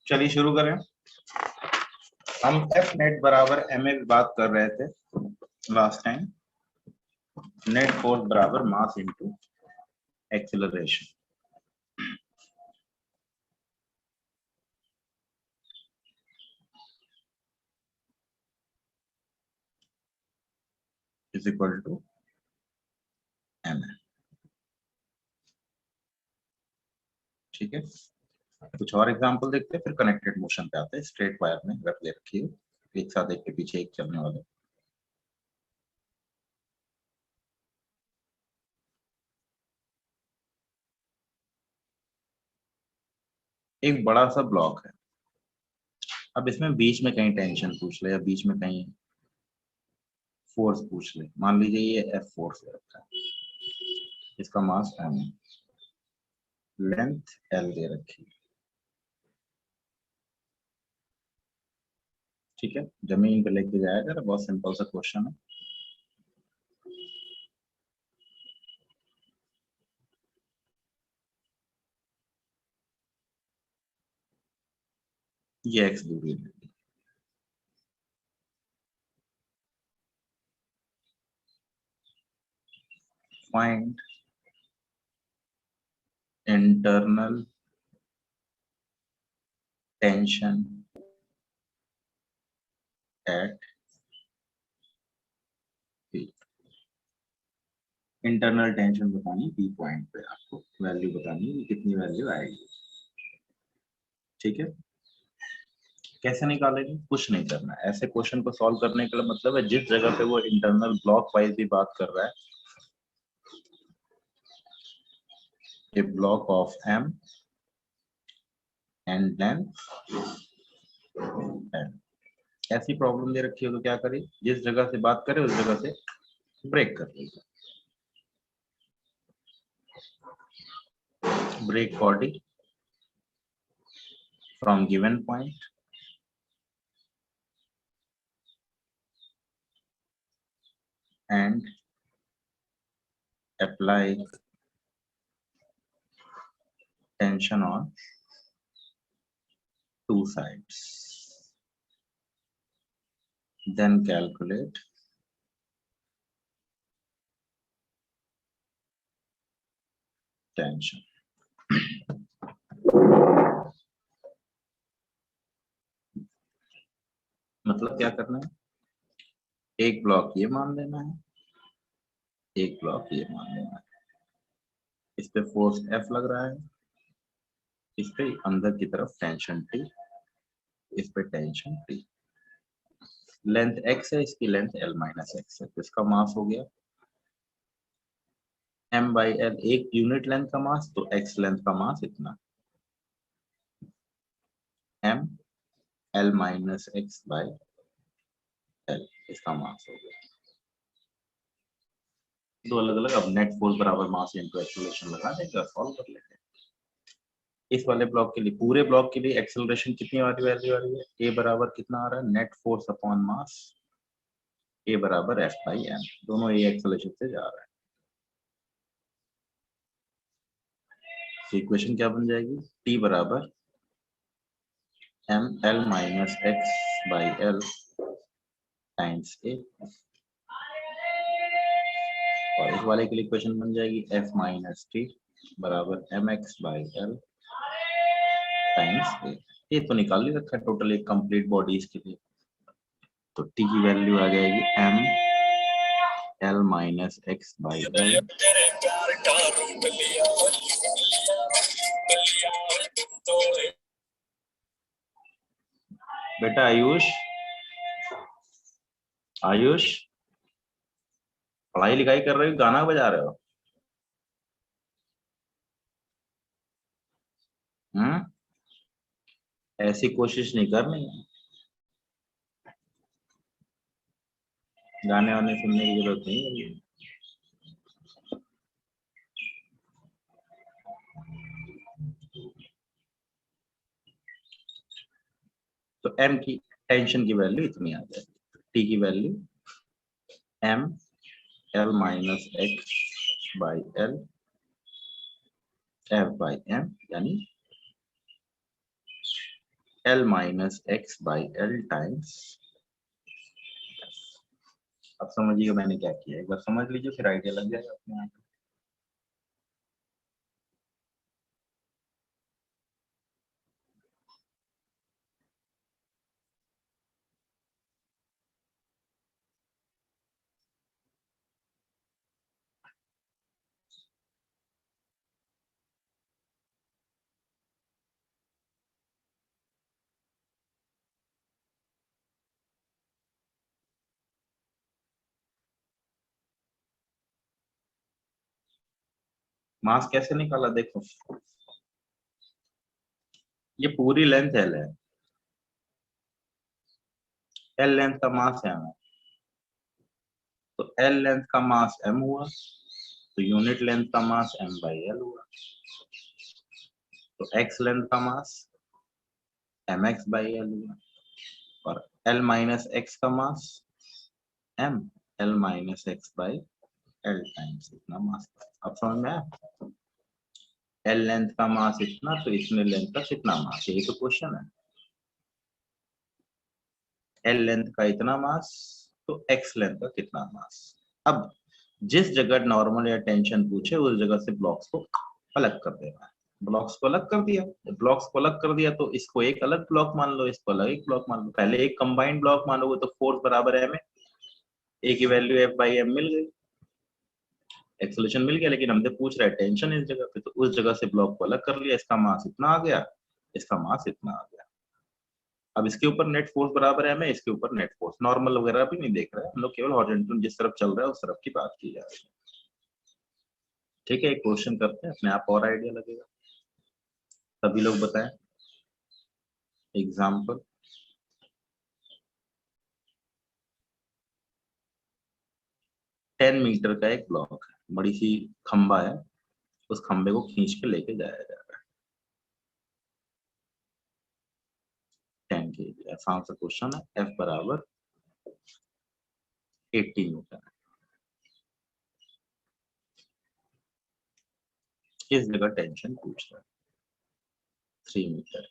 चलिए शुरू करें। हम एफ नेट बराबर एम ए बात कर रहे थे लास्ट टाइम। नेट फोर्स बराबर mass into acceleration. Is equal to M A. ठीक है, कुछ और एग्जांपल देखते हैं, फिर कनेक्टेड मोशन पे आते हैं। स्ट्रेट वायर में रख ले रखिए, एक साथ एक के पीछे एक चलने वाले। एक बड़ा सा ब्लॉक है, अब इसमें बीच में कहीं टेंशन पूछ ले या बीच में कहीं फोर्स पूछ ले। मान लीजिए ये एफ फोर्स है रखा है, इसका मास एम है, लेंथ एल दे रखी है। ठीक है, जमीन पे लेके जाएगा, बहुत सिंपल सा क्वेश्चन है। ये एक्स दूरी है। Find internal tension eight P. Internal tension बतानी पी पॉइंट पे, आपको वैल्यू बतानी है, कितनी वैल्यू आएगी। ठीक है, कैसे निकालेंगे? कुछ नहीं करना। ऐसे क्वेश्चन को सॉल्व करने का मतलब है जिस जगह पे वो इंटरनल ब्लॉक वाइज भी बात कर रहा है, a block of M and length N. ऐसी प्रॉब्लम दे रखी हो तो क्या करें, जिस जगह से बात करे उस जगह से ब्रेक कर लीजिए। Break body from given point and apply tension on two sides, then calculate tension। मतलब क्या करना है, एक ब्लॉक ये मान लेना है, एक ब्लॉक ये मान लेना है। इस पे फोर्स एफ लग रहा है, इस पे अंदर की तरफ टेंशन टी, इस पे टेंशन टी। लेंथ एक्स है, इसकी लेंथ एल माइनस एक्स है, तो इसका मास हो गया एम बाई एल। एक यूनिट लेंथ का मास, तो एक्स लेंथ का मास इतना, M L minus X by L, इसका मास हो गया। दो अलग अलग। अब नेट फोर्स बराबर मास इनटू एक्सेलरेशन लगा देगा, सॉल्व कर लेते हैं। इस वाले ब्लॉक के लिए, पूरे ब्लॉक के लिए एक्सेलरेशन कितनी वाली वैल्यू आ रही है, ए बराबर कितना आ रहा है, नेट फोर्स अपॉन मास, ए बराबर एफ बाई एम। दोनों ए एक्सेलरेशन से जा रहा है, तो इक्वेशन क्या बन जाएगी, टी बराबर M L minus X by L times A. और इस वाले के लिए इक्वेशन बन जाएगी एफ माइनस टी बराबर M X by L times A. ये तो निकाल ही रखा है टोटल एक कंप्लीट बॉडीज के लिए। तो टी की वैल्यू आ जाएगी M L minus X by L. बेटा आयुष, आयुष पढ़ाई लिखाई कर रहे हो, गाना बजा रहे हो? हम्म, ऐसी कोशिश नहीं करनी है, गाने वाने सुनने की जरूरत नहीं है। तो एम की टेंशन की वैल्यू इतनी आ जाएगी, टी की value M L minus X by L F by M, यानी L minus X by L times. अब समझिएगा मैंने क्या किया, एक बार समझ लीजिए फिर आइडिया लग जाएगा अपने आप। मास कैसे निकाला देखो, ये पूरी लेंथ एल है, एल लेंथ का मास है, तो एल लेंथ का मास m हुआ, तो यूनिट लेंथ का मास m बाई एल हुआ, तो x लेंथ का मास mx बाई एल हुआ, और l माइनस x का मास m, l minus x by L times इतना मास। अब समझ में आया, एल लेंथ का मास इतना तो इतने लेंथ का कितना मास, यही तो क्वेश्चन है। एल लेंथ का इतना मास तो एक्स लेंथ का कितना मास। अब जिस जगह नॉर्मल या टेंशन पूछे उस जगह से ब्लॉक्स को अलग कर देना है। ब्लॉक्स को अलग कर दिया, ब्लॉक्स को अलग कर दिया तो इसको एक अलग ब्लॉक मान लो, इसको अलग एक ब्लॉक मान लो। पहले एक कंबाइंड ब्लॉक मानोगे तो फोर्स बराबर है में, ए की वैल्यू एफ बाई एम मिल गई, एक्सेलरेशन मिल गया, लेकिन हमसे पूछ रहा है टेंशन इस जगह पे, तो उस जगह से ब्लॉक को अलग कर लिया, इसका मास इतना आ गया, इसका मास इतना आ गया। अब इसके ऊपर नेट फोर्स बराबर है, मैं इसके ऊपर नेट फोर्स, नॉर्मल वगैरह भी नहीं देख रहा है हम लोग, केवल हॉरिजॉन्टल जिस तरफ चल रहा है उस तरफ की बात की जा रही है। ठीक है, एक क्वेश्चन करते हैं, अपने आप और आइडिया लगेगा। सभी लोग बताएं एग्जाम्पल। टेन मीटर का एक ब्लॉक है, बड़ी सी खंबा है, उस खंबे को खींच के लेके जाया जा रहा है 10 kg। आसान सा क्वेश्चन है, एफ बराबर 80 न्यूटन है। किस जगह टेंशन पूछ रहा है, 3 मीटर।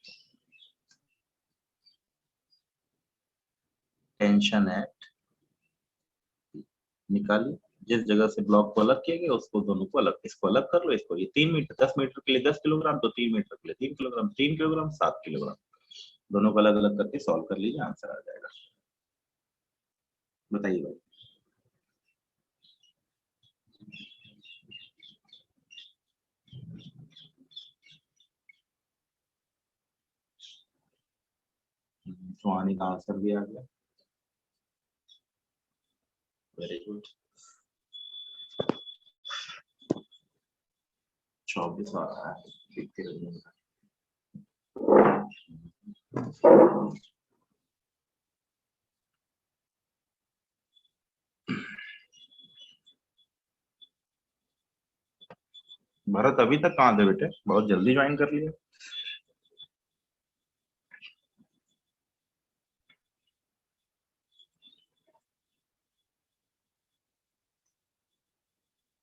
टेंशन एट, निकालिए जिस जगह से ब्लॉक को अलग किया गया उसको दोनों को अलग, इसको अलग कर लो, इसको, ये 3 मीटर, 10 मीटर के लिए 10 किलोग्राम, तो 3 मीटर के लिए 3 किलोग्राम, 3 किलोग्राम 7 किलोग्राम, दोनों को अलग अलग करके सॉल्व कर लीजिए, आंसर आ जाएगा। बताइए भाई। सुहानी का आंसर भी आ गया, वेरी गुड। 24 आ रहा है, देखते रहिए। भरत अभी तक कहाँ थे बेटे, बहुत जल्दी ज्वाइन कर लिया।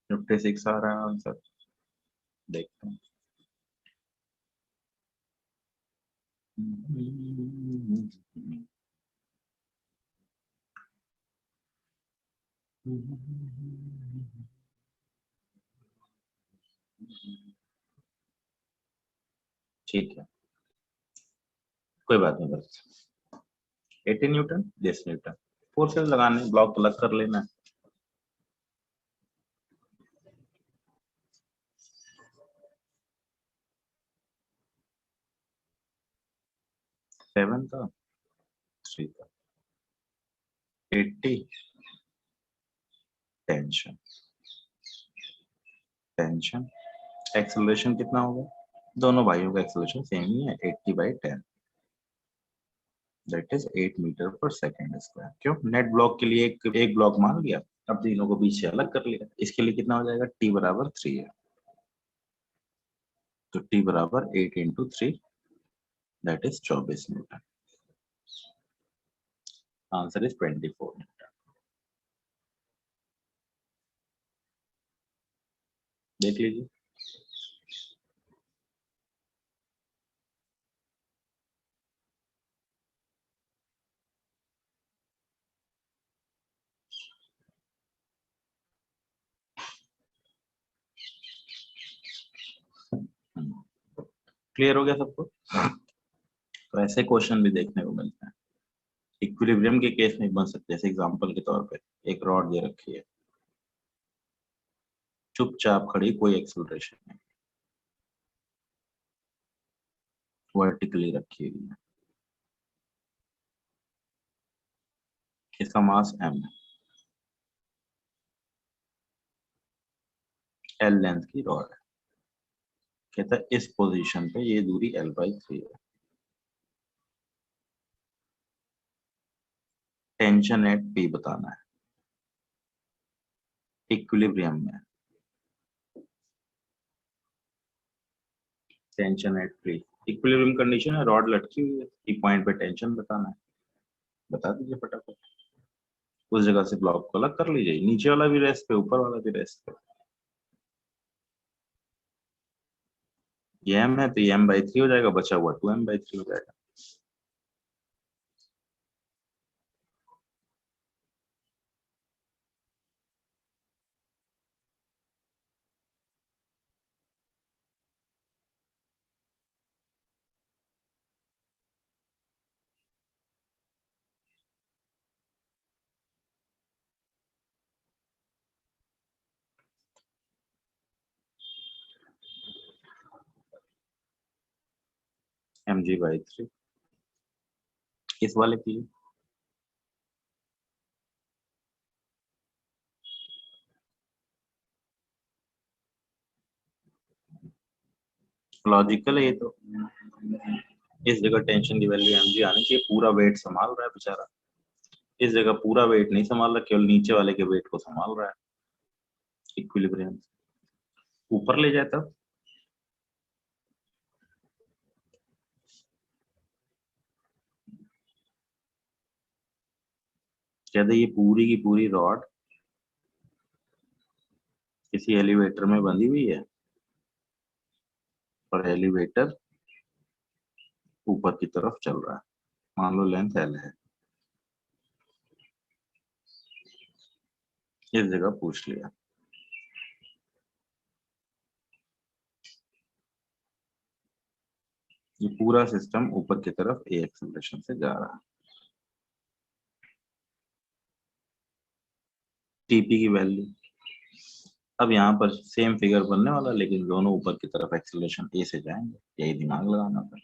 फिफ्टी सिक्स आ रहा है आंसर, देखते हैं। ठीक है, कोई बात नहीं, बस 18 न्यूटन, 10 न्यूटन, फोर्सेस लगाने, ब्लॉक अलग कर लेना। 7 का, 3 का, 80 टेंशन, टेंशन एक्सेलरेशन कितना होगा, दोनों भाइयों का एक्सेलरेशन सेम ही है, 80/10, दैट इज 8 मीटर पर सेकेंड स्क्वायर। क्यों, नेट ब्लॉक के लिए एक ब्लॉक मान लिया, अब तीनों को बीच से अलग कर लिया, इसके लिए कितना हो जाएगा, टी बराबर 3 है, तो टी बराबर 8 × 3, that is 24 Newton. Answer is 24 Newton. देख लीजिए। क्लियर हो गया सबको? तो ऐसे क्वेश्चन भी देखने को मिलते हैं। इक्विलिब्रियम के केस में बन सकते हैं। जैसे एग्जांपल के तौर पे एक रॉड दे रखी है, चुपचाप खड़ी, कोई एक्सेलरेशन नहीं, वर्टिकली रखी हुई है, इसका मास m है, l लेंथ की रॉड है। कहता है इस पोजीशन पे ये दूरी l/3 है। टेंशन एट P बताना है इक्विलिब्रियम में। Tension eight P equilibrium condition है, रॉड लटकी हुई है, एक पॉइंट पे टेंशन बताना है, बता दीजिए फटाफट। उस जगह से ब्लॉक को अलग कर लीजिए, नीचे वाला भी रेस्ट पे, ऊपर वाला भी रेस्ट पे। ये m है तो ये m/3 हो जाएगा, बचा हुआ 2m/3 हो जाएगा। mg/3 इस वाले की लॉजिकल है ये तो। इस जगह टेंशन की वैल्यू mg आनी चाहिए, पूरा वेट संभाल रहा है बेचारा। इस जगह पूरा वेट नहीं संभाल रहा, केवल नीचे वाले के वेट को संभाल रहा है। इक्विलिब्रियम ऊपर ले जाए तब कहते ये पूरी की पूरी रॉड किसी एलिवेटर में बंधी हुई है और एलिवेटर ऊपर की तरफ चल रहा है। मान लो लेंथ l है, इस जगह पूछ लिया। ये पूरा सिस्टम ऊपर की तरफ a एक्सेलरेशन से जा रहा है। टीपी की वैल्यू अब यहाँ पर सेम फिगर बनने वाला, लेकिन दोनों ऊपर की तरफ एक्सेलरेशन a से जाएंगे, यही दिमाग लगाना था।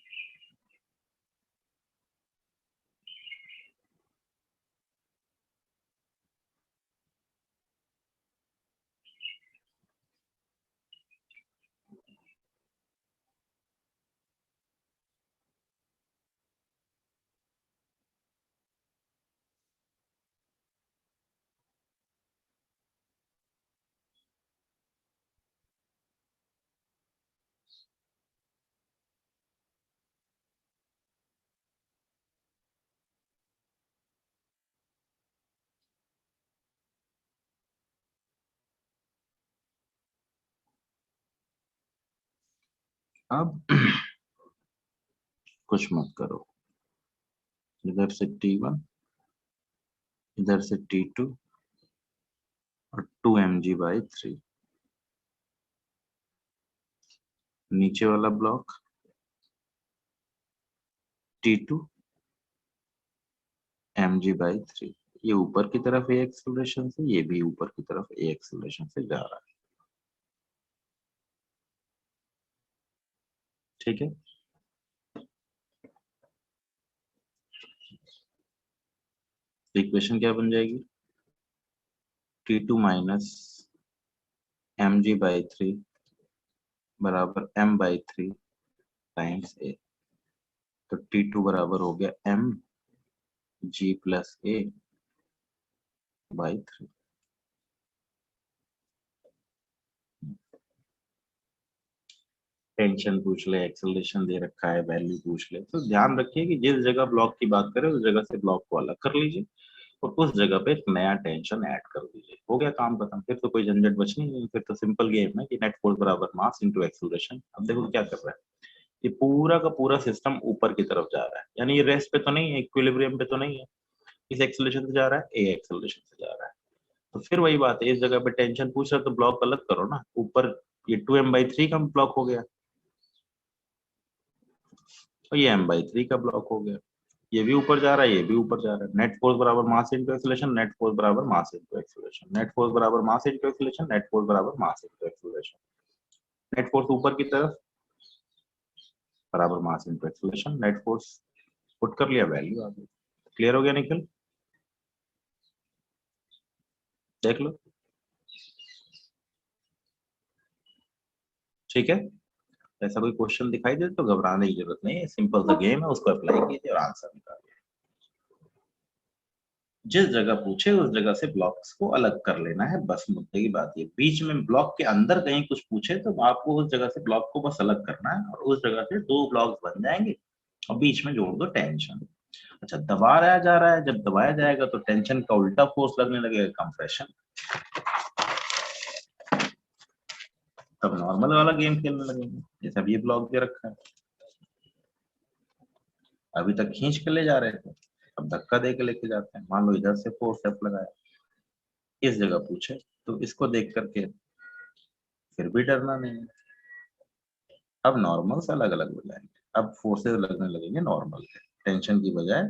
अब कुछ मत करो, इधर से T1, इधर से T2 और 2mg/3। नीचे वाला ब्लॉक T2 mg/3, ये ऊपर की तरफ a एक्सेलरेशन से, ये भी ऊपर की तरफ a एक्सेलरेशन से जा रहा है। ठीक है, इक्वेशन क्या बन जाएगी? T2 माइनस mg/3 बराबर m/3 टाइम्स a। तो T2 बराबर हो गया mg+a/3। टेंशन पूछ ले, एक्सेलरेशन दे रखा है, वैल्यू पूछ ले, तो ध्यान रखिए कि जिस जगह ब्लॉक की बात करें उस जगह से ब्लॉक को अलग कर लीजिए और उस जगह पे एक नया टेंशन ऐड कर दीजिए, हो गया काम खत्म। फिर तो कोई झंझट बचनी नहीं, फिर तो सिंपल गेम है कि नेट फोर्स बराबर मास इनटू एक्सेलरेशन। अब देखो क्या कर रहा है, ये पूरा का पूरा सिस्टम ऊपर की तरफ जा रहा है, यानी ये रेस्ट पे तो नहीं है, इक्विलिब्रियम पे तो नहीं है, इस एक्सेलरेशन से जा रहा है, ए एक्सेलरेशन से जा रहा है। तो फिर वही बात है, इस जगह पे टेंशन पूछ रहा है तो ब्लॉक अलग करो ना, ऊपर ये 2m/3 का ब्लॉक हो गया, और ये m/3 का ब्लॉक हो गया। ये भी ऊपर जा रहा है, ये भी ऊपर जा रहा है। नेट फोर्स बराबर mass into acceleration, net force बराबर mass into acceleration, net force बराबर mass into acceleration, net force बराबर mass into acceleration. Net force ऊपर की तरफ बराबर mass into acceleration, net force put कर लिया, वैल्यू आ गई। क्लियर हो गया निखिल? देख लो, ठीक है। ऐसा कोई क्वेश्चन दिखाई दे तो घबराने की जरूरत नहीं है, सिंपल सा गेम है, उसको अप्लाई कीजिए और आंसर निकालिए। जिस जगह पूछे उस जगह से ब्लॉक्स को अलग कर लेना है, बस मुद्दे की बात ये। बीच में ब्लॉक के अंदर कहीं कुछ पूछे तो आपको उस जगह से ब्लॉक को बस अलग करना है और उस जगह से दो ब्लॉक्स बन जाएंगे और बीच में जोड़ दो टेंशन। अच्छा, दबाया जा रहा है, जब दबाया जाएगा तो टेंशन का उल्टा फोर्स लगने लगेगा, कंप्रेशन। तब नॉर्मल वाला गेम खेलने लगेंगे, जैसे अब ये ब्लॉक दे रखा है, अभी तक खींच के ले जा रहे थे, अब धक्का दे के लेके जाते हैं। मान लो इधर से फोर्स एफ लगाया, इस जगह पूछे तो इसको देख करके फिर भी डरना नहीं है। अब नॉर्मल से अलग अलग हो जाएंगे, अब फोर्सेस लगने लगेंगे नॉर्मल के, टेंशन की बजाय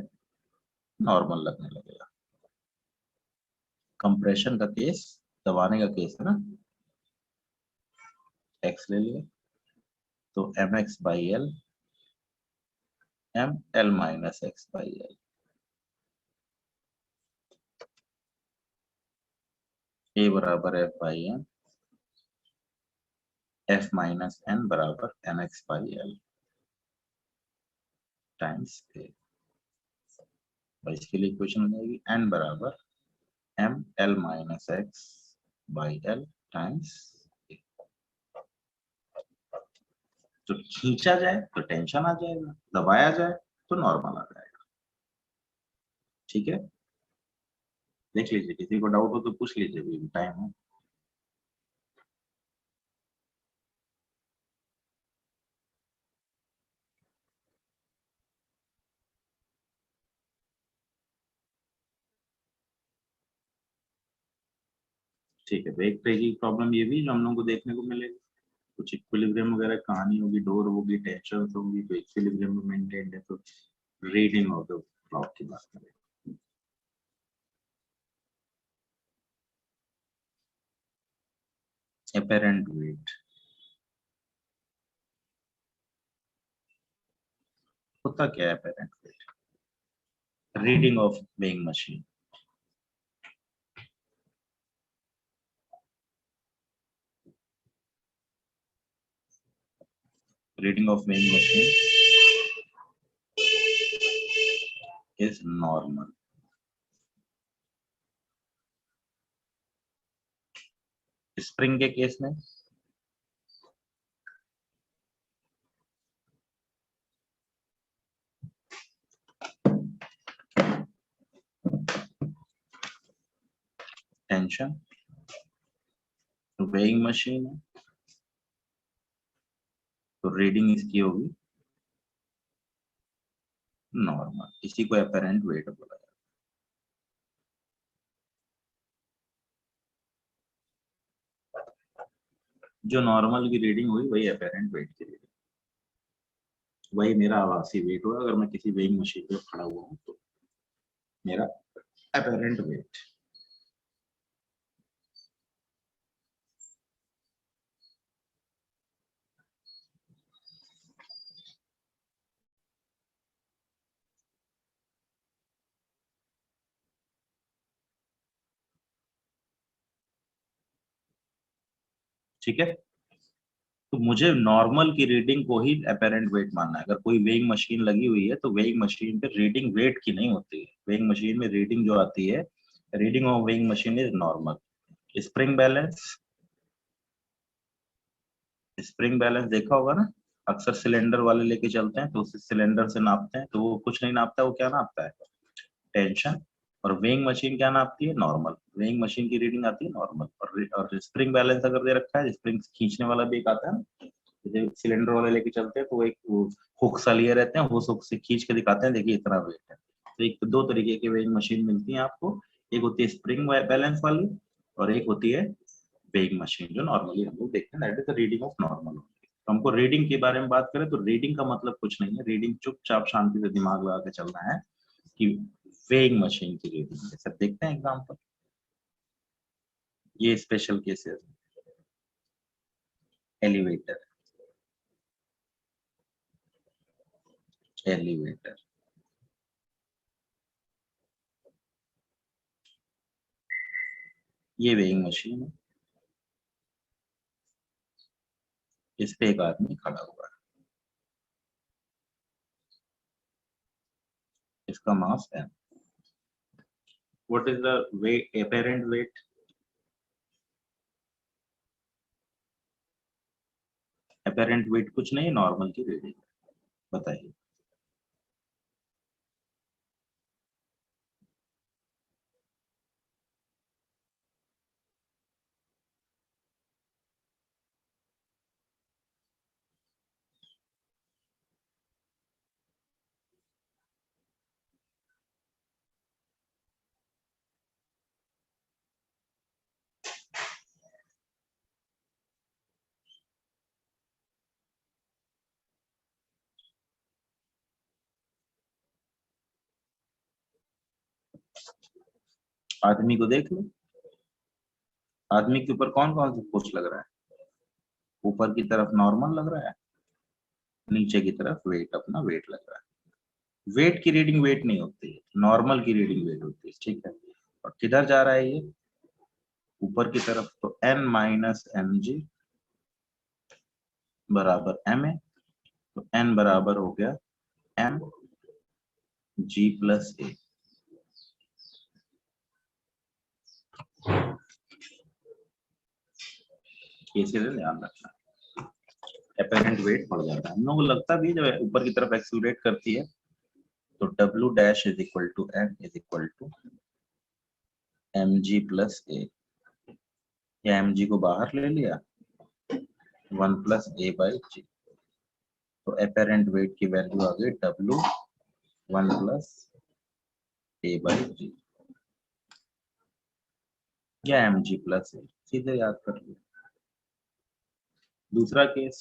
नॉर्मल लगने लगेगा। कंप्रेशन का केस, दबाने का केस है ना, एक्स ले लिया तो mx/l, m l-x/l, a बराबर f/m, f-n बराबर mx/l टाइम्स a। इसके लिए इक्वेशन हो जाएगी n बराबर m l-x/l टाइम्स a। तो खींचा जाए तो टेंशन आ जाएगा, दबाया जाए तो नॉर्मल आ जाएगा। ठीक है, देख लीजिए, किसी को डाउट हो तो पूछ लीजिए, अभी टाइम है। ठीक है, तो एक पेज की प्रॉब्लम ये भी जो हम लोगों को देखने को मिलेगी, कुछ इक्विलिब्रियम वगैरह कहानी होगी, डोर होगी, टेंशन होगी, तो इक्विलिब्रियम में मेंटेन्ड है, तो रीडिंग ऑफ द ब्लॉक की बात करें। apparent weight होता क्या है? apparent weight reading of weighing machine. Reading of weighing machine is normal. Spring के केस में टेंशन, वेइंग मशीन है तो रीडिंग इसकी होगी नॉर्मल, इसी को apparent weight बोला जाता है। जो नॉर्मल की रीडिंग हुई वही apparent weight की रीडिंग, वही मेरा आभासी वेट होगा। अगर मैं किसी वेइंग मशीन पे खड़ा हुआ हूँ तो मेरा apparent weight। ठीक है, तो मुझे नॉर्मल की रीडिंग को ही अपेरेंट वेट मानना है। अगर कोई वेइंग मशीन लगी हुई है तो वेइंग मशीन पे रीडिंग वेट की नहीं होती है, वेइंग मशीन में रीडिंग जो आती है, reading of weighing machine is normal. Spring balance, spring balance देखा होगा ना, अक्सर सिलेंडर वाले लेके चलते हैं तो उस सिलेंडर से नापते हैं, तो वो कुछ नहीं नापता, वो क्या नापता है? टेंशन। और वेइंग मशीन क्या नापती है? नॉर्मल। वेइंग मशीन की रीडिंग आती है नॉर्मल। और स्प्रिंग बैलेंस अगर दे रखा है, स्प्रिंग खींचने वाला भी एक आता है ना, जैसे सिलेंडर वाले लेके चलते हैं तो एक हुक सा लिए रहते हैं, वो हुक से खींच के दिखाते हैं, देखिए इतना वेट है। तो एक दो तरीके की वेइंग मशीन मिलती है आपको, एक होती है स्प्रिंग बैलेंस वाली और एक होती है वेइंग मशीन जो नॉर्मली हम लोग देखते हैं, that is the reading of normal. तो हमको रीडिंग के बारे में बात करें तो रीडिंग का मतलब कुछ नहीं है, रीडिंग चुपचाप शांति से दिमाग लगा के चलना है कि वेइंग मशीन की रीडिंग है। सब देखते हैं एग्जाम्पल, ये स्पेशल केसेस, एलिवेटर, एलिवेटर, ये वेइंग मशीन है, इस पे एक आदमी खड़ा हुआ है, इसका मास है। What is the weight, apparent weight? Apparent weight कुछ नहीं, नॉर्मल की रीडिंग, बताइए। आदमी को देख लो, आदमी के ऊपर कौन कौन सा फोर्स लग रहा है? ऊपर की तरफ नॉर्मल लग रहा है, नीचे की तरफ वेट, अपना वेट लग रहा है। वेट की रीडिंग वेट नहीं होती है, नॉर्मल की रीडिंग वेट होती है, ठीक है। और किधर जा रहा है ये? ऊपर की तरफ, तो n माइनस एम जी बराबर एम ए, तो n बराबर हो गया एम जी प्लस ए। ये चीजें ध्यान रखना, अपेरेंट वेट पड़ जाता है हम लोगों को, लगता भी है जब ऊपर की तरफ एक्सीलरेट करती है तो W dash is equal to M is equal to M G plus A, या एम जी को बाहर ले लिया, 1 प्लस ए बाई जी, तो अपेरेंट वेट की वैल्यू आ गई W 1 प्लस ए बाई जी, या एम जी प्लस ए, सीधे याद कर लो। दूसरा केस,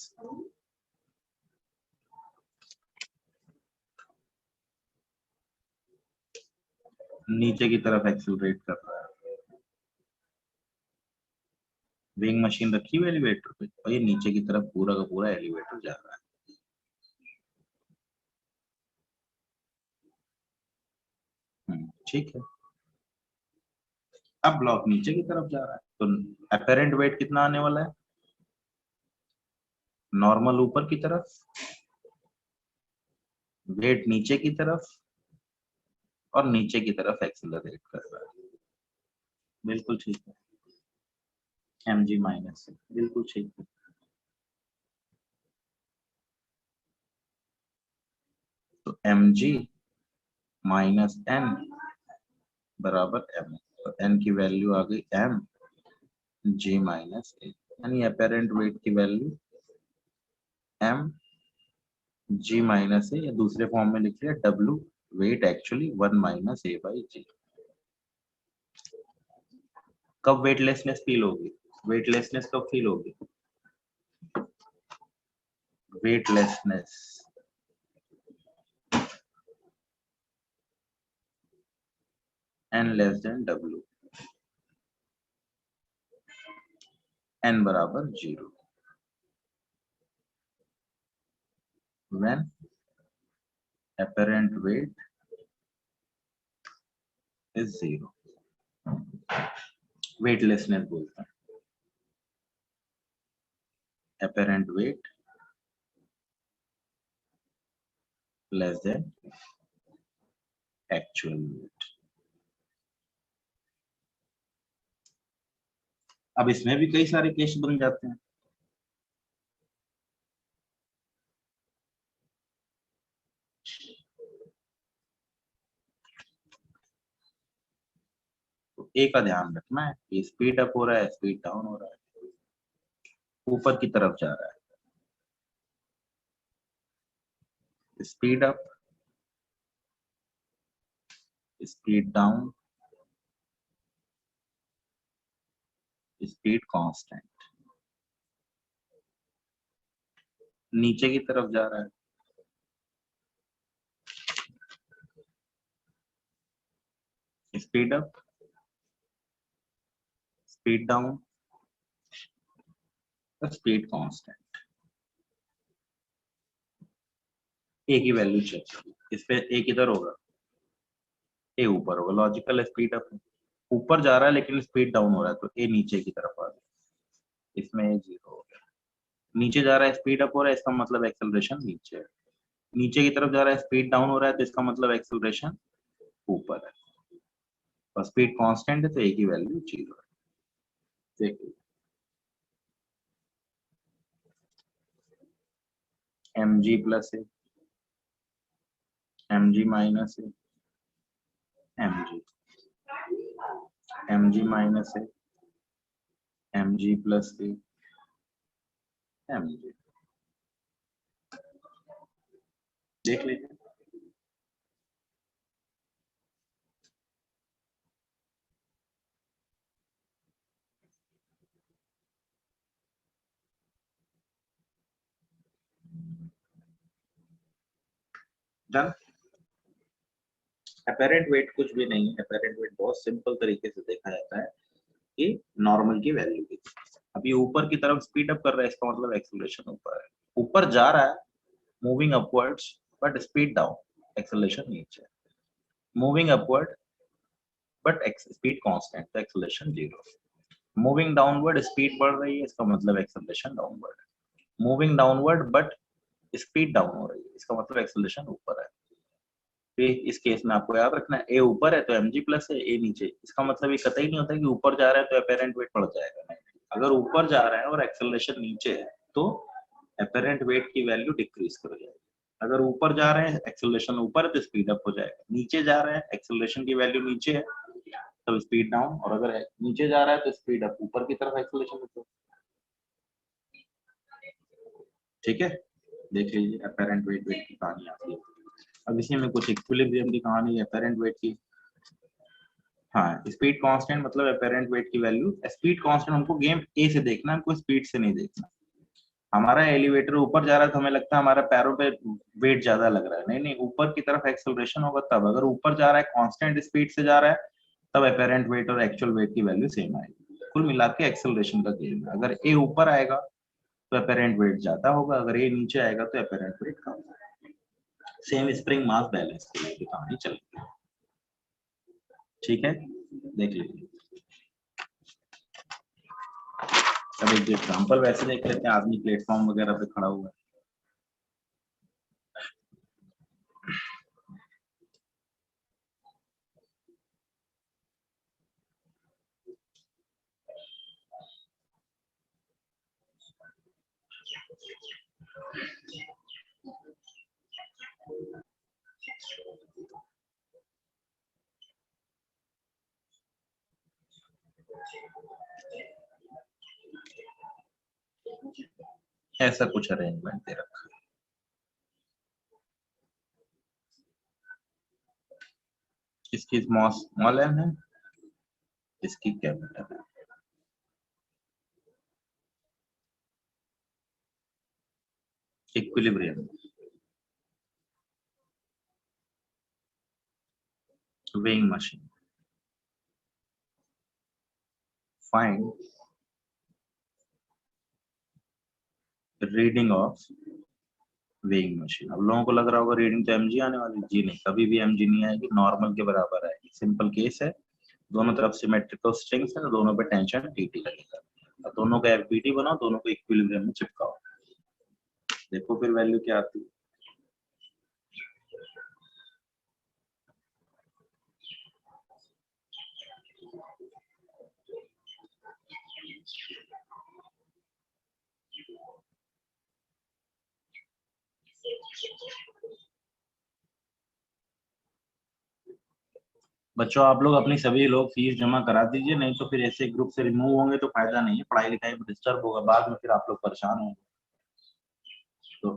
नीचे की तरफ एक्सीलरेट कर रहा है, विंग मशीन रखी हुई एलिवेटर पे और ये नीचे की तरफ पूरा का पूरा एलिवेटर जा रहा है। ठीक है, अब ब्लॉक नीचे की तरफ जा रहा है तो अपेरेंट वेट कितना आने वाला है? नॉर्मल ऊपर की तरफ, वेट नीचे की तरफ, और नीचे की तरफ एक्सीलरेट कर रहा है। बिल्कुल ठीक है, एम जी माइनस, बिल्कुल ठीक है। तो एम जी माइनस एन बराबर एम, तो एन की वैल्यू आ गई एम जी माइनस ए, यानी अपेरेंट वेट की value M G minus A, या दूसरे फॉर्म में लिख लिया W weight actually 1 minus A by G. कब वेटलेसनेस फील होगी? वेटलेसनेस कब फील होगी? Weightlessness n less than w, n बराबर 0, when apparent weight is 0, weightlessness बोलते हैं, apparent weight less than actual weight। अब इसमें भी कई सारे केस बन जाते हैं। तो एक का ध्यान रखना है कि स्पीड अप हो रहा है, स्पीड डाउन हो रहा है, ऊपर की तरफ जा रहा है, speed up, speed down, speed constant. नीचे की तरफ जा रहा है, speed up, speed down, speed constant. A की वैल्यू चेक, इस पे ए किधर होगा, ए ऊपर होगा, लॉजिकल स्पीड अप ऊपर जा रहा है लेकिन स्पीड डाउन हो रहा है, तो ए नीचे की तरफ आ गया, इसमें ए 0 हो गया। नीचे जा रहा है स्पीड अप हो रहा है, इसका मतलब एक्सेलरेशन नीचे है। नीचे की तरफ जा रहा है स्पीड डाउन हो रहा है, तो इसका मतलब एक्सेलरेशन ऊपर है, और स्पीड कांस्टेंट है तो ए की वैल्यू 0 है। देखिए M G plus A, M G minus A, M G, M G minus A, M G plus A, M G. देख लीजिए, डन। अपेरेंट वेट कुछ भी नहीं है, अपेरेंट वेट बहुत सिंपल तरीके से देखा जाता है कि नॉर्मल की वैल्यू की। अभी ऊपर की तरफ स्पीड अप कर रहा है, इसका मतलब एक्सेलरेशन ऊपर है, ऊपर जा रहा है moving upwards but speed down, acceleration नीचे, moving upward but speed constant, तो एक्सेलरेशन 0। मूविंग डाउनवर्ड स्पीड बढ़ रही है, इसका मतलब एक्सेलरेशन डाउनवर्ड है। Moving downward but speed down हो रही है, इसका मतलब एक्सेलरेशन ऊपर है। तो इस केस में आपको याद रखना है, ए ऊपर है तो mg प्लस है, ए नीचे, इसका मतलब ये कतई नहीं होता कि ऊपर जा रहा है तो अपेरेंट वेट बढ़ जाएगा, नहीं। अगर ऊपर जा रहा है और एक्सेलरेशन नीचे है तो अपेरेंट वेट की वैल्यू डिक्रीज कर जाएगी। अगर ऊपर जा रहे हैं एक्सेलरेशन ऊपर है तो स्पीड अप हो जाएगा, नीचे जा रहे हैं एक्सेलरेशन की वैल्यू नीचे है तो स्पीड डाउन, और अगर नीचे जा रहा है तो स्पीड अप, ऊपर की तरफ एक्सेलरेशन ऊपर। ठीक है, देख लीजिए अपेरेंट वेट वेट की कहानी आती है। अब इसी में कुछ इक्विलिब्रियम की कहानी है अपेरेंट वेट की। हाँ, स्पीड कांस्टेंट मतलब अपेरेंट वेट की वैल्यू, स्पीड कांस्टेंट हमको गेम ए से देखना है, हमको स्पीड से नहीं देखना। हमारा एलिवेटर ऊपर जा रहा है तो हमें लगता है हमारा पैरों पे वेट ज्यादा लग रहा है, नहीं नहीं, ऊपर की तरफ एक्सेलरेशन होगा तब। अगर ऊपर जा रहा है कांस्टेंट स्पीड से जा रहा है तब अपेरेंट वेट और एक्चुअल वेट की वैल्यू सेम आएगी। कुल मिला के एक्सेलरेशन का गेम है, अगर ए ऊपर आएगा तो अपेरेंट वेट ज्यादा होगा, अगर ए नीचे आएगा तो अपेरेंट वेट कम होगा। सेम स्प्रिंग मास बैलेंस के लिए कहानी चल रही है। ठीक है, देख लीजिए। अब एक एग्जाम्पल वैसे देख लेते हैं, आदमी प्लेटफॉर्म वगैरह पे खड़ा हुआ है। ऐसा कुछ अरेंजमेंट दे रखा है, इसकी स्मॉल एम है, इसकी कैपिटल है। Equilibrium, weighing machine, find reading of weighing machine. अब लोगों को लग रहा होगा रीडिंग तो एमजी आने वाली, जी नहीं, कभी भी एमजी नहीं आएगी, नॉर्मल के बराबर आएगी। सिंपल केस है, दोनों तरफ सिमेट्रिकल स्ट्रिंग्स है, दोनों पे टेंशन टीटी लगेगा। अब दोनों का एफबीटी बनाओ, दोनों को इक्विलिब्रियम में चिपकाओ, देखो फिर वैल्यू क्या आती है। बच्चों आप लोग अपनी सभी लोग फीस जमा करा दीजिए, नहीं तो फिर ऐसे ग्रुप से रिमूव होंगे तो फायदा नहीं है, पढ़ाई लिखाई में डिस्टर्ब होगा, बाद में फिर आप लोग परेशान होंगे। तो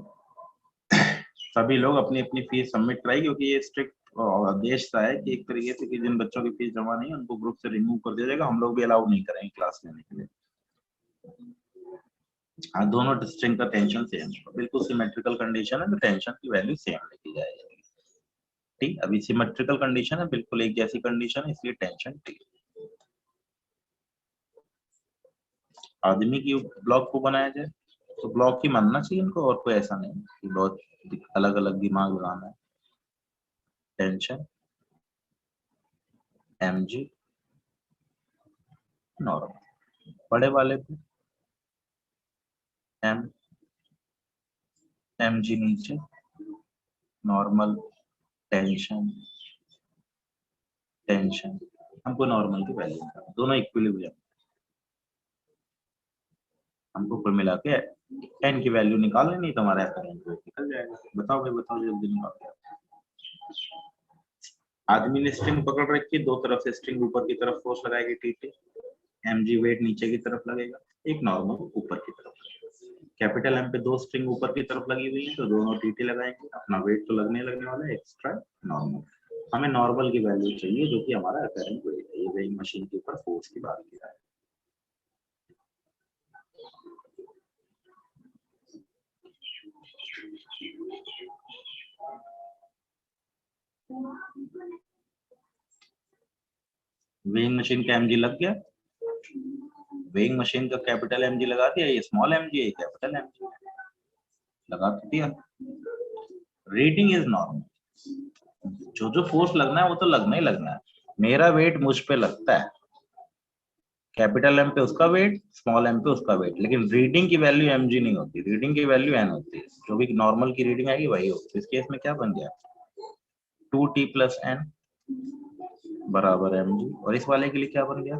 सभी लोग अपनी अपनी फीस सबमिट कराई, क्योंकि ये स्ट्रिक्ट आदेश सा है कि एक तरीके से कि जिन बच्चों की फीस जमा नहीं है उनको ग्रुप से रिमूव कर दिया जाएगा, हम लोग भी अलाउ नहीं करेंगे क्लास लेने के लिए। हाँ, दोनों स्ट्रिंग का टेंशन सेम, बिल्कुल सिमेट्रिकल कंडीशन है तो टेंशन की वैल्यू सेम लिखी जाएगी। ठीक, अभी सिमेट्रिकल कंडीशन है, बिल्कुल एक जैसी कंडीशन है, इसलिए टेंशन टी। आदमी की ब्लॉक को बनाया जाए तो ब्लॉक ही मानना चाहिए इनको, और कोई ऐसा नहीं कि बहुत अलग अलग दिमाग लगाना है। टेंशन mg नॉर्मल, बड़े वाले पे m mg नीचे नॉर्मल, टेंशन टेंशन, हमको नॉर्मल की वैल्यू निकालना, दोनों इक्विलिब्रियम, हमको कुल मिला के n की वैल्यू निकाल लेनी, तो हमारा एफआरएन निकल जाएगा। बताओ भाई, बताओ जल्दी निकाल के। आदमी ने स्ट्रिंग पकड़ रखी है, दो तरफ से स्ट्रिंग ऊपर की तरफ फोर्स लगाएगी टीटी, mg वेट नीचे की तरफ लगेगा, एक नॉर्मल ऊपर की तरफ। कैपिटल एम पे दो स्ट्रिंग ऊपर की तरफ लगी हुई है, तो दोनों टीटी लगाएंगे, अपना वेट तो लगने वाला है, एक्स्ट्रा नॉर्मल। हमें नॉर्मल की वैल्यू चाहिए, जो कि हमारा अपेरेंट वेट है, ये वेइंग मशीन के ऊपर फोर्स की बात की है। वेइंग मशीन का mg लग गया, वेइंग मशीन का कैपिटल mg लगा दिया, ये स्मॉल mg है, कैपिटल mg लगा दिया। रीडिंग इज नॉर्मल, जो जो फोर्स लगना है वो तो लगना ही लगना है। मेरा वेट मुझ पे लगता है, कैपिटल एम पे उसका वेट, स्मॉल एम पे उसका वेट, लेकिन रीडिंग की वैल्यू mg नहीं होती, रीडिंग की वैल्यू n होती है। जो भी नॉर्मल की रीडिंग आएगी वही होती है। इस केस में क्या बन गया, 2t प्लस n बराबर mg, और इस वाले के लिए क्या बन गया,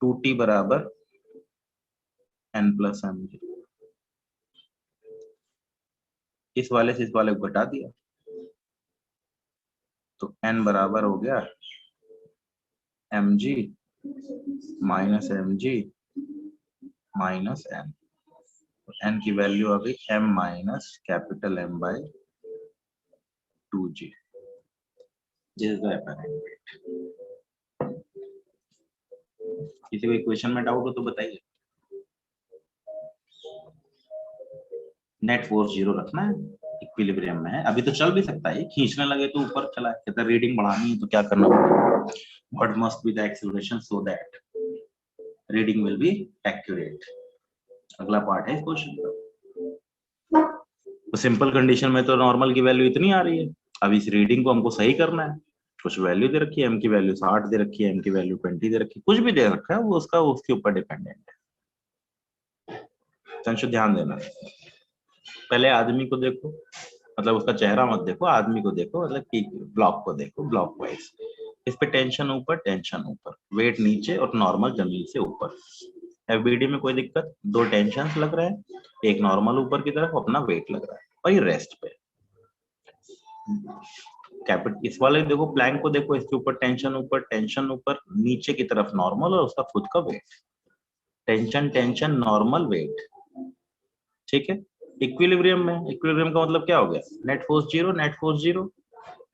2t बराबर n प्लस mg। इस वाले से इस वाले को घटा दिया, तो n बराबर हो गया mg minus mg minus n, n की वैल्यू आ गई m minus capital M by 2g। This is the apparent weight. किसी को इक्वेशन में डाउट हो तो बताइए। नेट फोर्स जीरो रखना है, इक्विलिब्रियम में है, अभी तो चल भी सकता है, खींचने लगे तो ऊपर चला है, कहता रीडिंग बढ़ानी है तो क्या करना पड़ेगा, what must be the acceleration so that reading will be accurate. अगला पार्ट है इस क्वेश्चन का। तो सिंपल कंडीशन में तो नॉर्मल की वैल्यू इतनी आ रही है, अब इस रीडिंग को हमको सही करना है। कुछ वैल्यू दे रखी है, m की वैल्यू 60 दे रखी है, m की वैल्यू 20 दे रखी है, कुछ भी दे रखा है, वो उसका उसके ऊपर डिपेंडेंट है। संशु ध्यान देना, पहले आदमी को देखो, मतलब उसका चेहरा मत देखो, आदमी को देखो, मतलब कि ब्लॉक को देखो, ब्लॉक वाइज। इस पे टेंशन ऊपर, वेट नीचे और नॉर्मल जमीन से ऊपर। एफबीडी में कोई दिक्कत, दो टेंशन लग रहा है, एक नॉर्मल ऊपर की तरफ अपना वेट लग रहा है, और ये रेस्ट पे। कैपिटल इस वाले देखो, प्लैंक को देखो, इसके ऊपर टेंशन ऊपर, नीचे की तरफ नॉर्मल और उसका खुद का weight, tension tension normal weight. ठीक है, इक्विलिब्रियम में, इक्विलिब्रियम का मतलब क्या हो गया, net force zero, net force zero,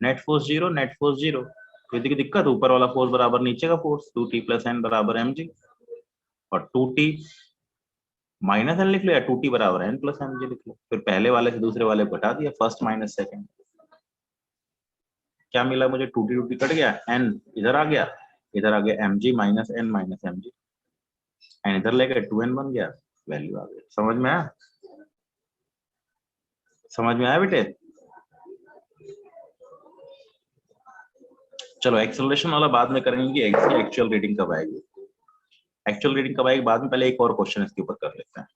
net force zero, net force zero. कोई दिक्कत, ऊपर वाला फोर्स बराबर नीचे का फोर्स, 2t प्लस n बराबर mg, और 2t माइनस n लिख लो, या 2t बराबर n प्लस mg लिख लो, फिर पहले वाले से दूसरे वाले को घटा दिया, फर्स्ट माइनस सेकंड। क्या मिला मुझे, 2t 2t कट गया, n इधर आ गया, इधर आ गया mg माइनस mg, n इधर ले गए, 2n बन गया, वैल्यू आ गई। समझ में आया, समझ में आया बेटे। चलो एक्सेलरेशन वाला बाद में करेंगे कि एक्चुअल रीडिंग कब आएगी, एक्चुअल रीडिंग कब आएगी बाद में, पहले एक और क्वेश्चन इसके ऊपर कर लेते हैं।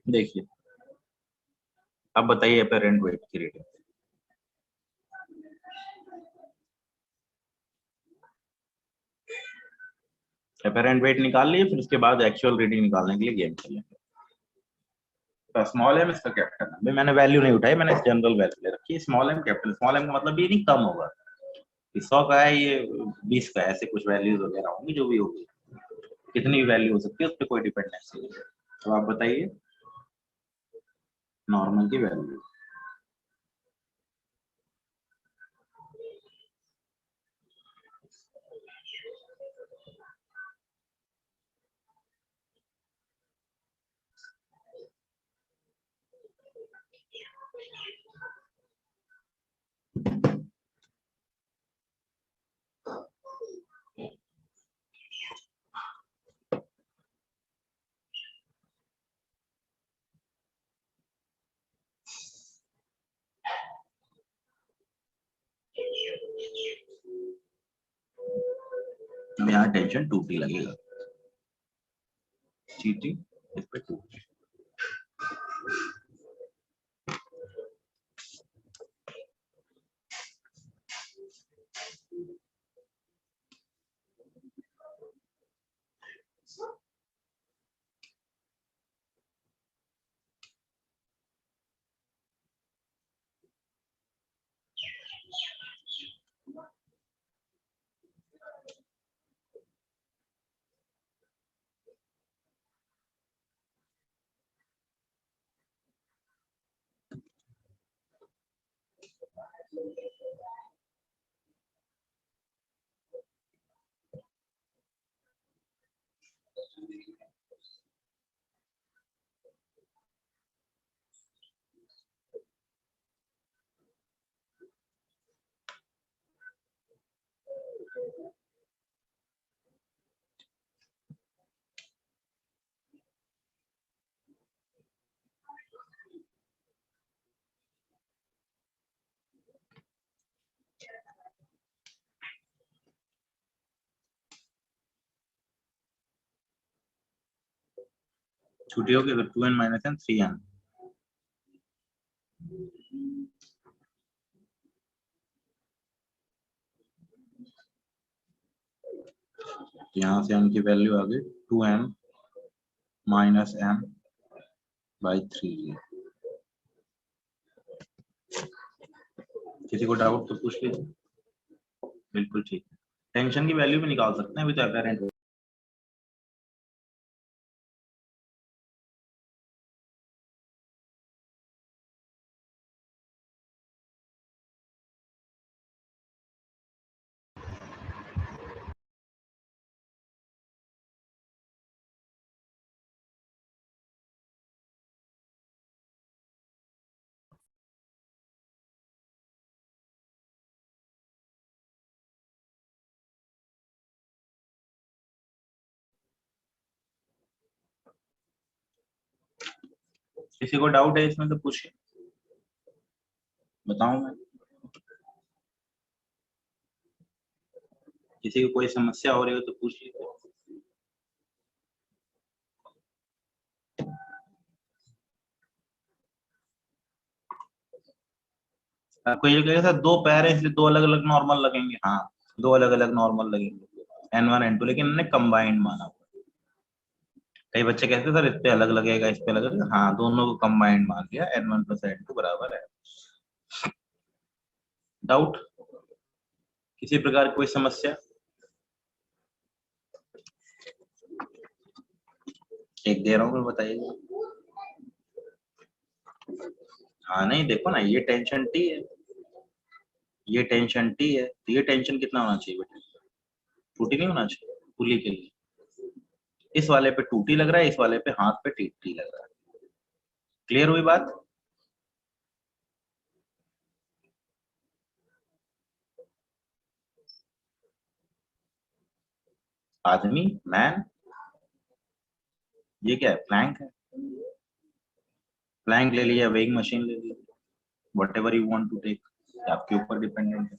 देखिए, अब बताइए अपेरेंट वेट की रीडिंग। एपरेंट वेट निकाल लिए, फिर उसके बाद एक्चुअल रीडिंग निकालने के लिए गेम खेलेंगे। तो स्मॉल एम इसका क्या करना है, मैंने वैल्यू नहीं उठाई, मैंने जनरल वैल्यू ले रखी है small M capital. Small M का मतलब ये नहीं कम होगा, 100 का है ये 20 का, ऐसे कुछ वैल्यूज वगैरह होंगी जो भी होगी, कितनी भी वैल्यू हो सकती है उस पर कोई डिपेंडेंसी नहीं है। तो आप बताइए नॉर्मल की वैल्यू। अब यहाँ टेंशन 2t लगेगा, gt इस पे 2। छुट्टी होगी तो 2n माइनस n 3n। यहाँ से n की वैल्यू आ गई 2n माइनस n बाई 3। किसी को डाउट तो पूछ लीजिए। बिल्कुल ठीक है, टेंशन की वैल्यू भी निकाल सकते हैं, अभी तो अपेरेंट। किसी को डाउट है इसमें तो पूछिए, बताऊं मैं। किसी को कोई समस्या हो रही हो तो पूछिए। आपको ये कहेगा सर दो पैर है इसलिए दो अलग अलग नॉर्मल लगेंगे, हाँ दो अलग अलग नॉर्मल लगेंगे n1 n2, लेकिन इन्होंने कंबाइंड माना। कई बच्चे कहते हैं सर इस पे अलग लगेगा इस पे अलग लगेगा, हाँ दोनों को कंबाइंड मान लिया, n1 प्लस n2 बराबर है। डाउट किसी प्रकार की कोई समस्या? एक दे रहा हूँ मैं, बताइए। हाँ नहीं देखो ना, ये टेंशन टी है, ये टेंशन टी है, तो ये टेंशन कितना होना चाहिए बेटा? 2t नहीं होना चाहिए पुली के लिए। इस वाले पे 2t लग रहा है, इस वाले पे हाथ पे टी लग रहा है। क्लियर हुई बात? आदमी मैन, ये क्या है? प्लैंक है, प्लैंक ले लिया, वेइंग मशीन ले लिया, whatever you want to take, आपके ऊपर डिपेंडेंट है।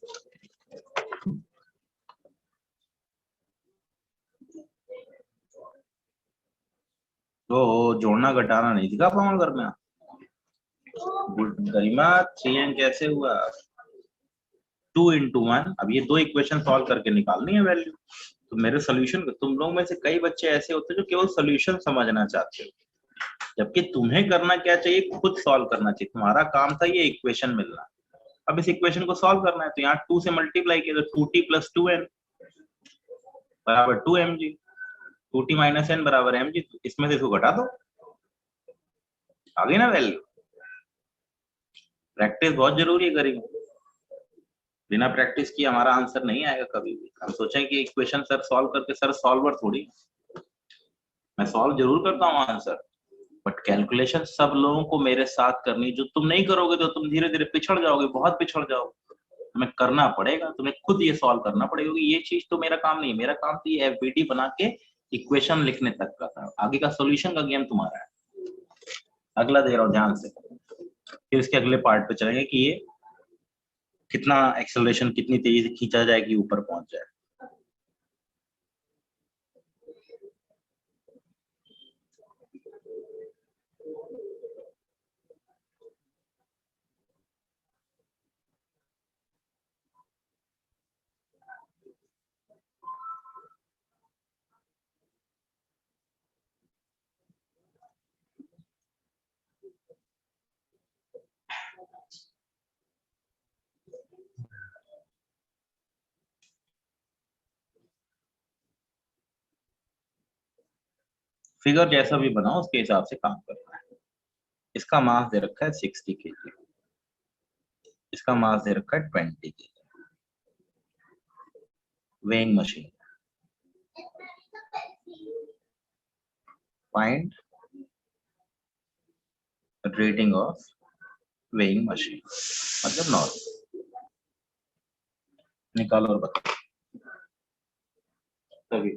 तो जोड़ना घटाना नहीं दिखा पाऊंगा करना। गरिमा 3n कैसे हुआ? 2 into 1। अब ये दो इक्वेशन सॉल्व करके निकालनी है वैल्यू, तो मेरे सोल्यूशन, तुम लोग में से कई बच्चे ऐसे होते हैं जो केवल सोल्यूशन समझना चाहते हो, जबकि तुम्हें करना क्या चाहिए, खुद सॉल्व करना चाहिए। तुम्हारा काम था ये इक्वेशन मिलना, अब इस इक्वेशन को सॉल्व करना है। तो यहाँ 2 से मल्टीप्लाई किया तो 2t + 2n बराबर 2mg, 2t - n बराबर mg। तो इसमें से इसको घटा दो, आ गई ना वैल्यू। प्रैक्टिस बहुत जरूरी है करेंगे, बिना प्रैक्टिस किए हमारा आंसर नहीं आएगा कभी भी। हम सोचें कि इक्वेशन सर सॉल्व करके, सर सॉल्वर थोड़ी, मैं सॉल्व जरूर करता हूँ आंसर, बट कैलकुलेशन सब लोगों को मेरे साथ करनी। जो तुम नहीं करोगे तो तुम धीरे धीरे पिछड़ जाओगे, बहुत पिछड़ जाओगे। तुम्हें करना पड़ेगा, तुम्हें खुद ये सॉल्व करना पड़ेगा कि ये चीज तो मेरा काम नहीं है। मेरा काम तो ये एफबीटी बना के इक्वेशन लिखने तक का था, आगे का सोल्यूशन का गेम तुम्हारा है। अगला दे रहा हूँ ध्यान से, फिर इसके अगले पार्ट पे चलेंगे कि ये कितना एक्सेलरेशन कितनी तेजी से खींचा जाए कि ऊपर पहुंच जाए। फिगर जैसा भी बनाओ उसके हिसाब से काम करना है। इसका मास दे रखा है 60 kg, इसका मास दे रखा है 20 kg। Weighing machine, find rating of weighing machine, मतलब नॉर्मल। निकालो और बताओ तभी।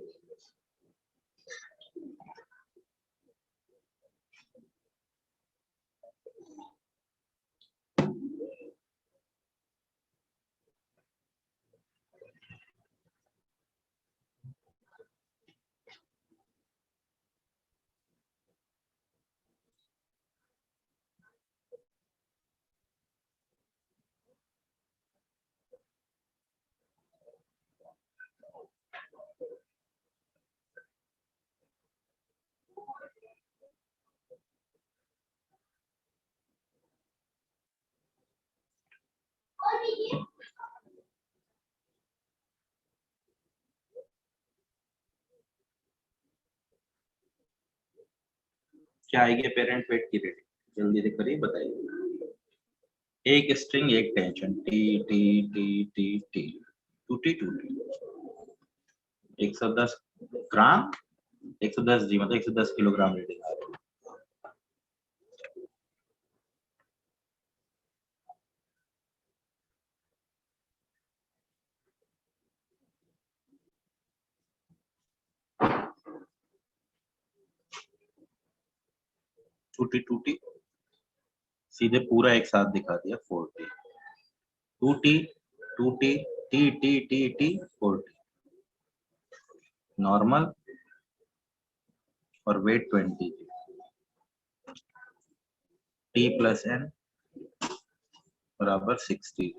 क्या आएगी पेरेंट वेट की रेटिंग, जल्दी से करिए बताइए। एक स्ट्रिंग एक tension, T T T T T, टूटी टूटी। 110 ग्राम, 110 जी, मतलब 110 किलोग्राम रेटिंग आ रही है। टूटी टूटी सीधे पूरा एक साथ दिखा दिया, 40। टूटी टूटी T T T T 40। Normal और वेट 20, टी + n बराबर 60,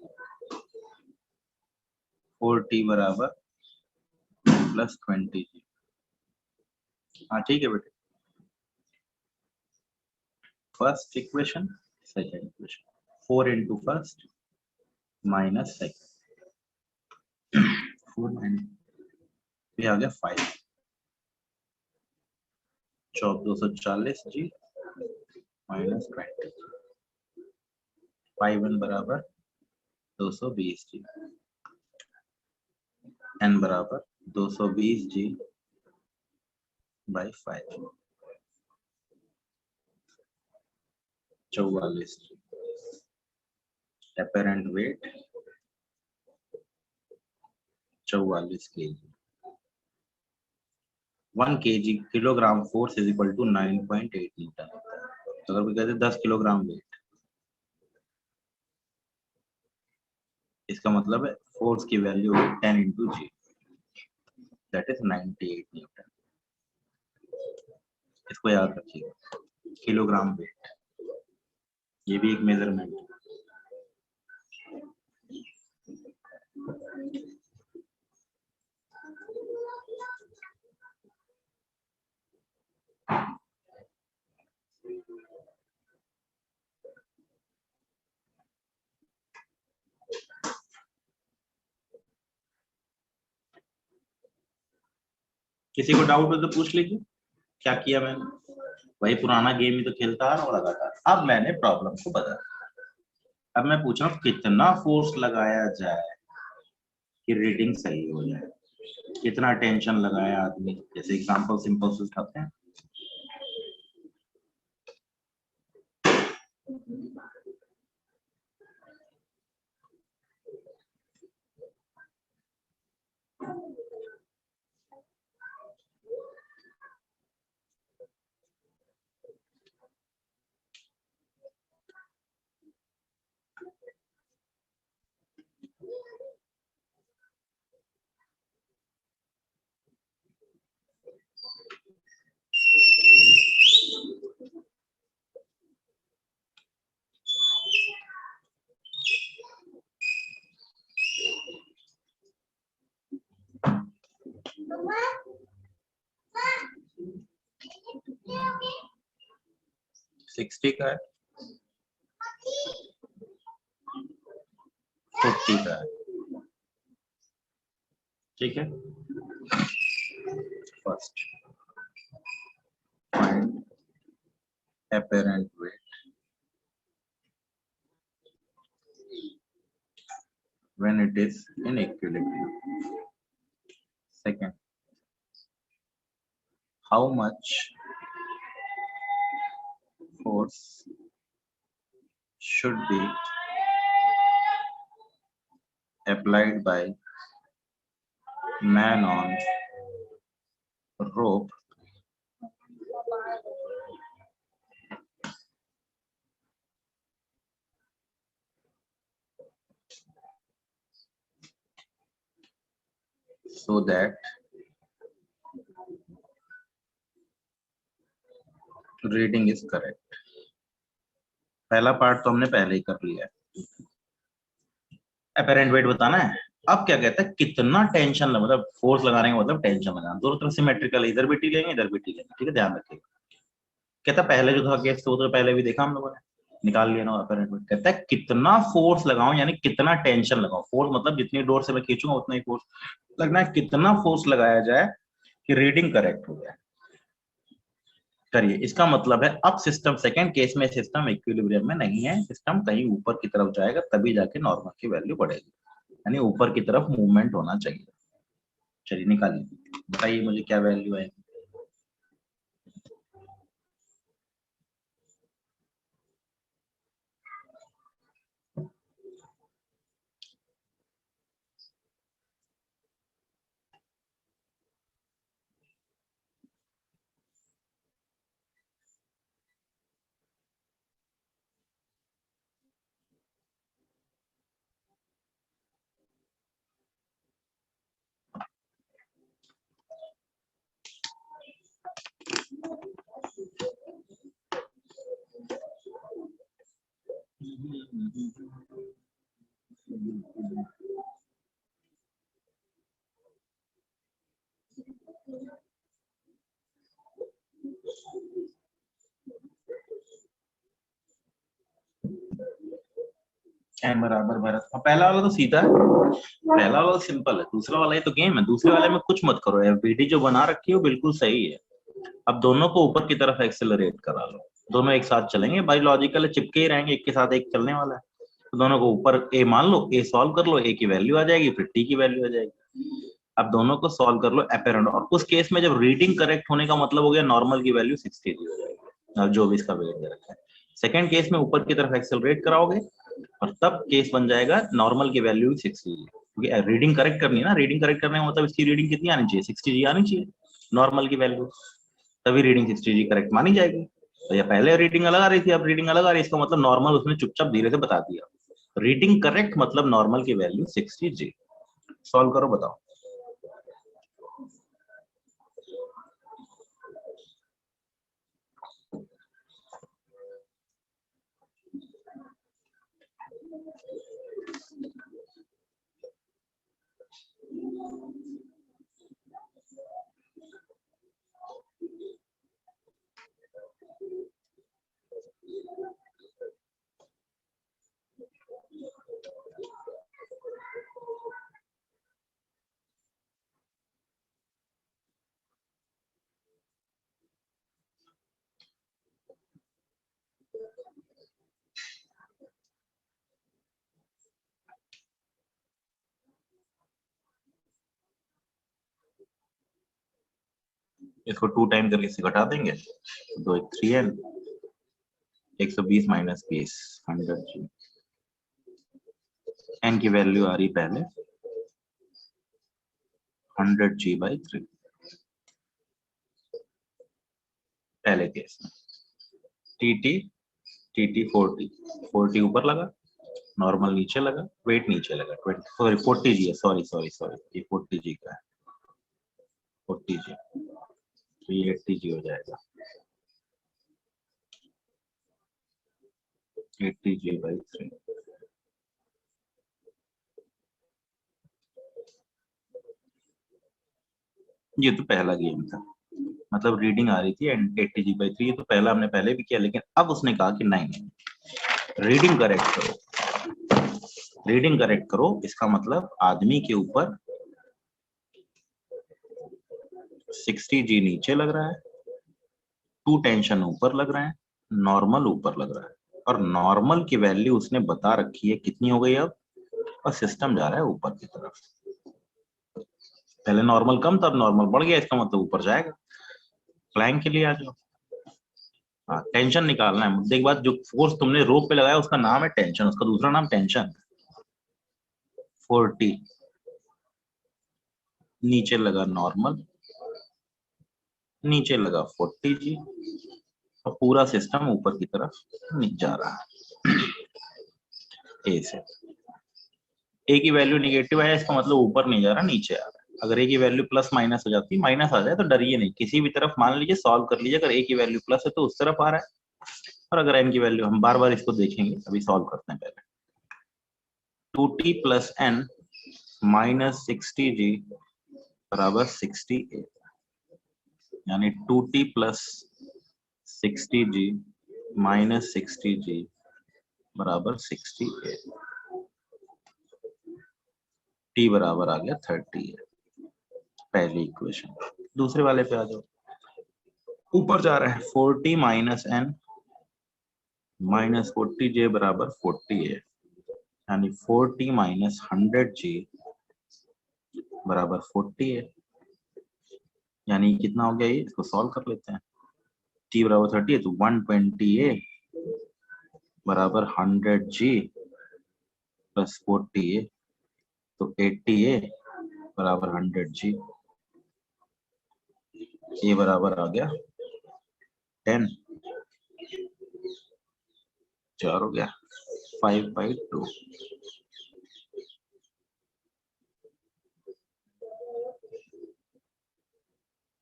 4t बराबर +20। हाँ ठीक है बेटे। First equation, second equation, 4 × first minus second, 4 - ये आ गया 5, 240 जी -20, 5n बराबर 220 जी, n बराबर 220 जी / 5, 44 जी। apparent weight 44 kg, 1 kg kilogram force = 9.8 Newton होता है। तो अगर कोई कहते 10 किलोग्राम वेट, इसका मतलब है फोर्स की value 10 × g, that is 98 Newton. इसको याद रखिएगा, किलोग्राम वेट, ये भी एक मेजरमेंट है। किसी को डाउट हो तो पूछ लीजिए, क्या किया मैंने, वही पुराना गेम ही तो खेलता आ रहा हूं लगातार। अब मैंने प्रॉब्लम को बदला, अब मैं पूछ रहा हूँ कितना फोर्स लगाया जाए कि रीडिंग सही हो जाए, कितना टेंशन लगाया आदमी, जैसे एग्जांपल सिंपल से उठाते हैं। सिक्सटी का है, 40 का है, ठीक है। First find apparent weight when it is in equilibrium. Second, how much force should be applied by man on rope so that reading is correct. पहला पार्ट तो हमने पहले ही कर लिया है, अपेरेंट वेट बताना है। अब क्या कहता है, कितना टेंशन लगा, मतलब फोर्स लगाने का मतलब टेंशन लगाना, दोनों तरफ सिमेट्रिकल, इधर भी टी लेंगे इधर भी टी लेंगे, ठीक है, ध्यान रखिएगा। कहता पहले जो था केस तो पहले भी देखा हम लोगों ने, निकाल लिया ना अपेरेंट वेट। कहता है कितना फोर्स लगाऊं, यानी कितना टेंशन लगाऊं, फोर्स मतलब जितनी डोर से मैं खींचूंगा उतना ही फोर्स लगना है, कितना फोर्स लगाया जाए कि रीडिंग करेक्ट हो जाए। करिए, इसका मतलब है अब सिस्टम, सेकंड केस में सिस्टम इक्विलिब्रियम में नहीं है, सिस्टम कहीं ऊपर की तरफ जाएगा तभी जाके नॉर्मल की वैल्यू बढ़ेगी, यानी ऊपर की तरफ मूवमेंट होना चाहिए। चलिए निकालिए, बताइए मुझे क्या वैल्यू है। एम बराबर भरत, पहला वाला तो सीधा है, पहला वाला सिंपल है, दूसरा वाला ही तो गेम है। दूसरे वाले में कुछ मत करो, एफबीडी जो बना रखी है वो बिल्कुल सही है। अब दोनों को ऊपर की तरफ एक्सेलरेट करा लो, दोनों एक साथ चलेंगे, भाई लॉजिकल चिपके ही रहेंगे, एक के साथ एक चलने वाला है। तो दोनों को ऊपर ए मान लो, ए सॉल्व कर लो, ए की वैल्यू आ जाएगी, फिर टी की वैल्यू आ जाएगी। अब दोनों को सॉल्व कर लो एपेरेंट, और उस केस में जब रीडिंग करेक्ट होने का मतलब हो गया नॉर्मल की वैल्यू 60 हो जाएगी, अब जो भी इसका वेट दे रखा है। सेकंड केस में ऊपर की तरफ एक्सेलरेट कराओगे और तब केस बन जाएगा नॉर्मल की वैल्यू 60, क्योंकि रीडिंग करेक्ट करनी है ना, रीडिंग करेक्ट करने का मतलब इसकी रीडिंग कितनी आनी चाहिए, 60 जी आनी चाहिए नॉर्मल की वैल्यू, तभी रीडिंग 60 जी करेक्ट मानी जाएगी। तो ये पहले रीडिंग अलग आ रही थी, अब रीडिंग अलग आ रही है, इसका मतलब नॉर्मल उसने चुपचाप धीरे से बता दिया, रीडिंग करेक्ट मतलब नॉर्मल की वैल्यू 60 जी। सॉल्व करो बताओ। इसको 2 टाइम करके से घटा देंगे, 2 1 3n, 120 माइनस 20 100g। n की वैल्यू आ रही पहले 100g/3 पहले केस में। टी 40 ऊपर लगा, नॉर्मल नीचे लगा, वेट नीचे लगा, 40g है, सॉरी ये 40g का है, 40g, तो ये 80g हो जाएगा, 80g/3। ये तो पहला गेम था, मतलब रीडिंग आ रही थी 80g/3, ये तो पहला हमने पहले भी किया, लेकिन अब उसने कहा कि नहीं, रीडिंग करेक्ट करो, रीडिंग करेक्ट करो। इसका मतलब आदमी के ऊपर 60g नीचे लग रहा है, 2 टेंशन ऊपर लग रहा है, नॉर्मल ऊपर लग रहा है, और नॉर्मल की वैल्यू उसने बता रखी है कितनी हो गई अब, और सिस्टम जा रहा है ऊपर की तरफ। पहले नॉर्मल कम था, अब नॉर्मल बढ़ गया, इसका मतलब ऊपर जाएगा। फ्लैंक के लिए आ जाओ, हाँ, टेंशन निकालना है। मुद्दे के बाद जो फोर्स तुमने रोप पे लगाया उसका नाम है टेंशन, उसका दूसरा नाम टेंशन। 40 नीचे लगा नॉर्मल, नीचे लगा 40g, और पूरा सिस्टम ऊपर की तरफ जा रहा है। ए से ए की वैल्यू निगेटिव है, इसका मतलब ऊपर नहीं जा रहा, नीचे आ रहा है। अगर ए की वैल्यू प्लस माइनस हो जाती, माइनस आ जाए तो डरिए नहीं, किसी भी तरफ मान लीजिए, सॉल्व कर लीजिए। अगर ए की वैल्यू प्लस है तो उस तरफ आ रहा है, और अगर एन की वैल्यू, हम बार बार इसको देखेंगे, अभी सॉल्व करते हैं पहले। 2t plus n minus 60g बराबर 68, यानी 2t plus 60g minus 60g बराबर 68, t बराबर आ गया 30 है, पहली इक्वेशन। दूसरे वाले पे आ जाओ, ऊपर जा रहा है 40 माइनस n माइनस 40j बराबर 40 है, यानी 40 माइनस 100g बराबर 40 है, यानी कितना हो गया ये, इसको सॉल्व कर लेते हैं। t बराबर 30 है तो 120a बराबर 100g प्लस 40a, तो 80a बराबर 100g, a बराबर आ गया 10, 4 हो गया 5/2,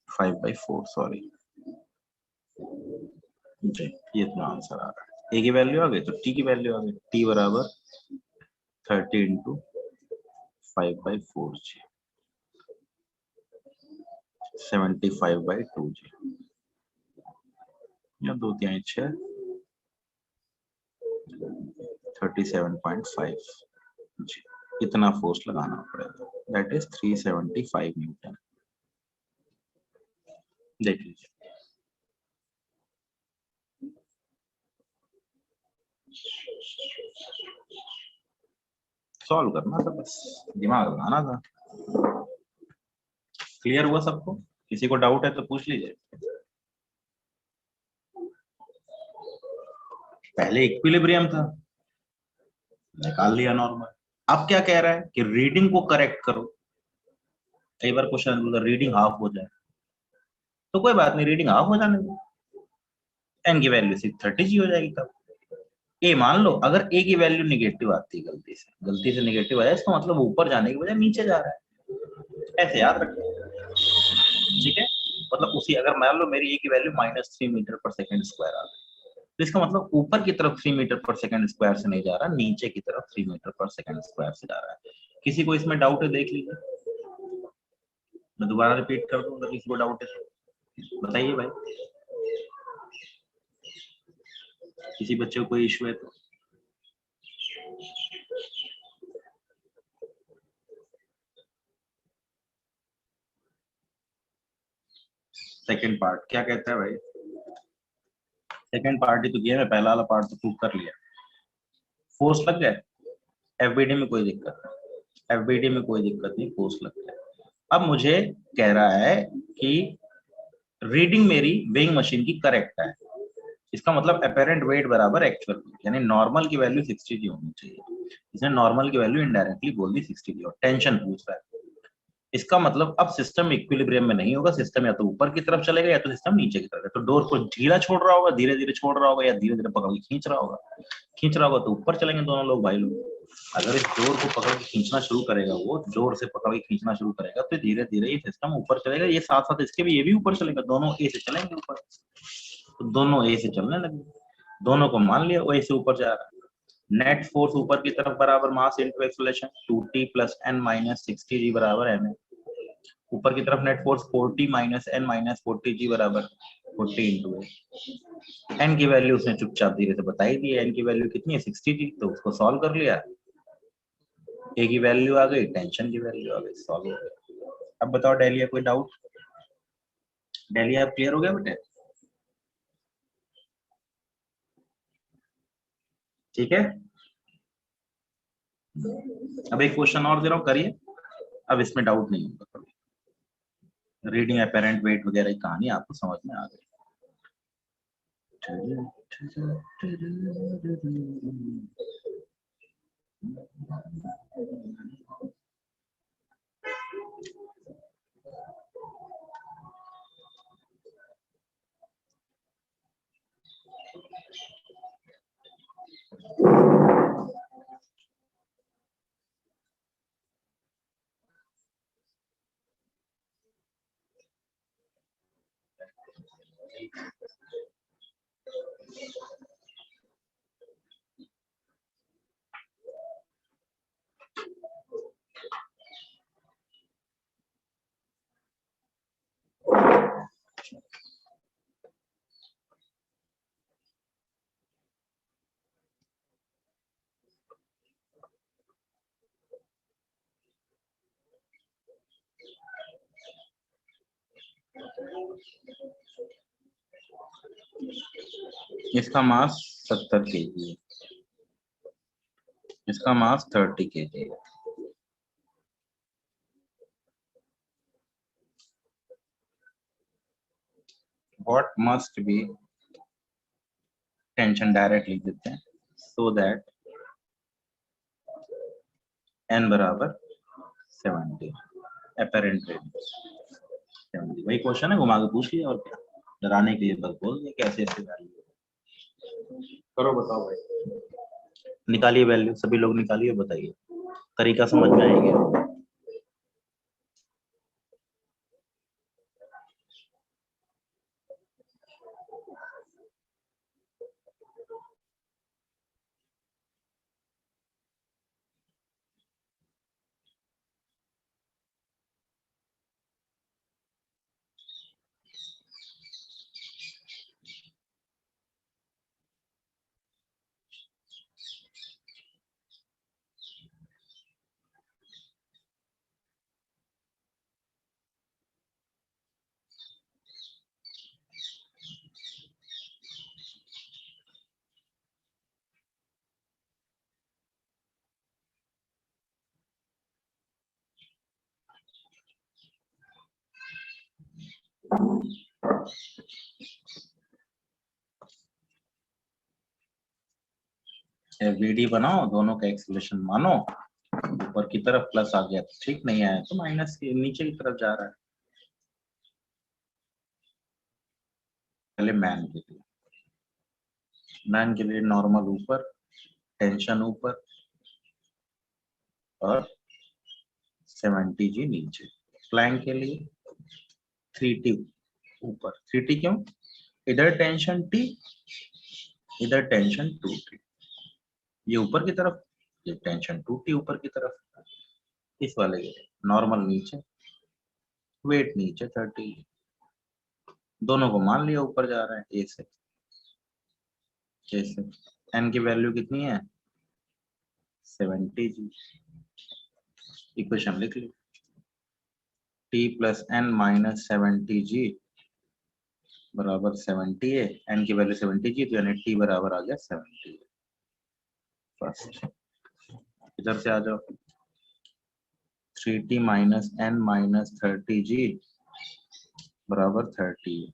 फाइव बाई 4 सॉरी जी, ये इतना आंसर आ रहा है। ए की वैल्यू आ गई तो टी की वैल्यू आ गई, टी बराबर 30 इंटू 5/4 जी, 75/2 जी, या 2 3 6 37.5 जी, इतना फोर्स लगाना पड़ेगा, दैट इज 375 न्यूटन। देख लीजिए, सॉल्व करना था, बस दिमाग लगाना था। क्लियर हुआ सबको? किसी को डाउट है तो पूछ लीजिए। पहले इक्विलिब्रियम था, निकाल लिया नॉर्मल। अब क्या कह रहा है कि रीडिंग को करेक्ट करो। कई बार क्वेश्चन रीडिंग हाफ हो जाए, तो कोई बात नहीं, रीडिंग हाफ हो जाने दो, एन की वैल्यू सिर्फ 30g हो जाएगी। तब ए मान लो, अगर ए की वैल्यू निगेटिव आती है, गलती से निगेटिव आया, इसका मतलब ऊपर जाने की बजाय नीचे जा रहा है, ऐसे याद रखो, ठीक है। मतलब उसी, अगर मान लो मेरी ए की वैल्यू -3 मीटर पर सेकंड स्क्वायर आ गई, तो इसका मतलब ऊपर की तरफ 3 मीटर पर सेकंड स्क्वायर से नहीं जा रहा, नीचे की तरफ 3 मीटर पर सेकंड स्क्वायर से जा रहा है। किसी को इसमें डाउट है, देख लीजिए, मैं दोबारा रिपीट कर दूं, अगर किसी को डाउट है तो बताइए भाई, किसी बच्चे को कोई इश्यू है तो। सेकंड पार्ट क्या कहता है भाई? सेकंड पार्ट ही तो किया है, पहला वाला पार्ट तो प्रूव कर लिया। फोर्स लग गया, एफबीडी में कोई दिक्कत नहीं, एफबीडी में कोई दिक्कत नहीं, फोर्स लग गया। अब मुझे कह रहा है कि रीडिंग मेरी वेइंग मशीन की करेक्ट है, इसका मतलब अपेरेंट वेट बराबर एक्चुअल, यानी नॉर्मल की वैल्यू 60 की होनी चाहिए। इसने नॉर्मल की वैल्यू इनडायरेक्टली बोल दी 60 की, और टेंशन पूछ रहा है। इसका मतलब अब सिस्टम इक्विलिब्रियम में नहीं होगा, सिस्टम या तो ऊपर की तरफ चलेगा या तो सिस्टम नीचे की तरफ। तो डोर को ढीला छोड़ रहा होगा, धीरे धीरे छोड़ रहा होगा, या धीरे धीरे पकड़ के खींच रहा होगा। खींच रहा होगा तो ऊपर चलेंगे दोनों लोग, भाई लोग। अगर इस डोर को पकड़ के खींचना शुरू करेगा, वो जोर से पकड़ के खींचना शुरू करेगा, तो धीरे धीरे ये सिस्टम ऊपर चलेगा। ये साथ साथ इसके भी, ये भी ऊपर चलेगा, दोनों ए से चलेंगे ऊपर। तो दोनों ए से चलने लगे, दोनों को मान लिया वो ए से ऊपर जा रहा है। नेट फोर्स ऊपर की तरफ बराबर mass into acceleration 2t plus n minus 60g बराबर ma। ऊपर की तरफ net force 40 minus n minus 40g बराबर 40 इंटू n की वैल्यू उसने चुपचाप धीरे से बताई दी। n की वैल्यू कितनी है 60g, तो उसको सॉल्व कर लिया, a की वैल्यू आ गई, टेंशन की वैल्यू आ गई, सॉल्व हो गया। अब बताओ डेलिया, कोई डाउट? डेलिया क्लियर हो गया बेटे? ठीक है, अब एक क्वेश्चन और दे रहा हूँ, करिए। अब इसमें डाउट नहीं होगा, रीडिंग अपेरेंट वेट वगैरह की कहानी आपको समझ में आ गई। इसका मास 70 kg है, इसका मास 30 kg है। What must be tension direct लिख देते हैं, सो दैट n बराबर 70 अपेरेंट रेट 70। वही क्वेश्चन है, घुमा के पूछ लिया और क्या, डराने के लिए बस बोल दिया कैसे ऐसे वैल्यू। करो बताओ भाई, निकालिए वैल्यू, सभी लोग निकालिए, बताइए, तरीका समझ में आएगा। वीडी बनाओ, दोनों का एक्सप्रेशन मानो, ऊपर की तरफ प्लस आ गया तो ठीक, नहीं आया तो माइनस के नीचे की तरफ जा रहा है। पहले मैन के लिए नॉर्मल ऊपर, टेंशन ऊपर, और 70g नीचे। फ्लैंक के लिए 3t ऊपर, 3t क्यों, इधर टेंशन t, इधर टेंशन 2t, ये ऊपर की तरफ, ये टेंशन 2t ऊपर की तरफ। इस वाले के नॉर्मल नीचे, वेट नीचे 30, दोनों को मान लिया ऊपर जा रहा है ए से। जैसे n की वैल्यू कितनी है 70g, इक्वेशन लिख ली, t plus n minus 70g बराबर 70 है, n की वैल्यू 70g, तो यानी t बराबर आ गया 70। फर्स्ट इधर से आ जाओ, 3t minus n minus 30g बराबर 30 है,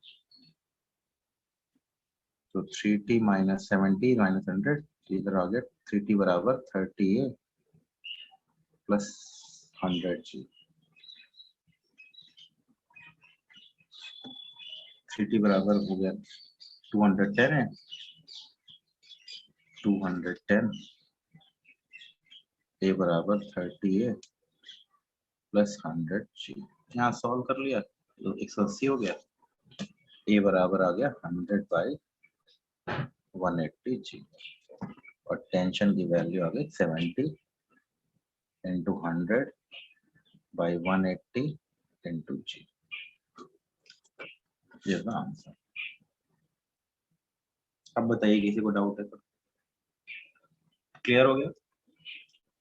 तो 3t माइनस 70 माइनस 100 इधर आ गया 3t बराबर 30a प्लस 100g। 3t बराबर हो गया 210 है, 210 a बराबर 30a प्लस 100g। यहाँ सॉल्व कर लिया तो 180 हो गया, a बराबर आ गया 100 बाई 180g और टेंशन की वैल्यू आ गई 70 इंटू 100 बाई 180 इंटू g। ये था आंसर। अब बताइए किसी को डाउट है तो? क्लियर हो गया?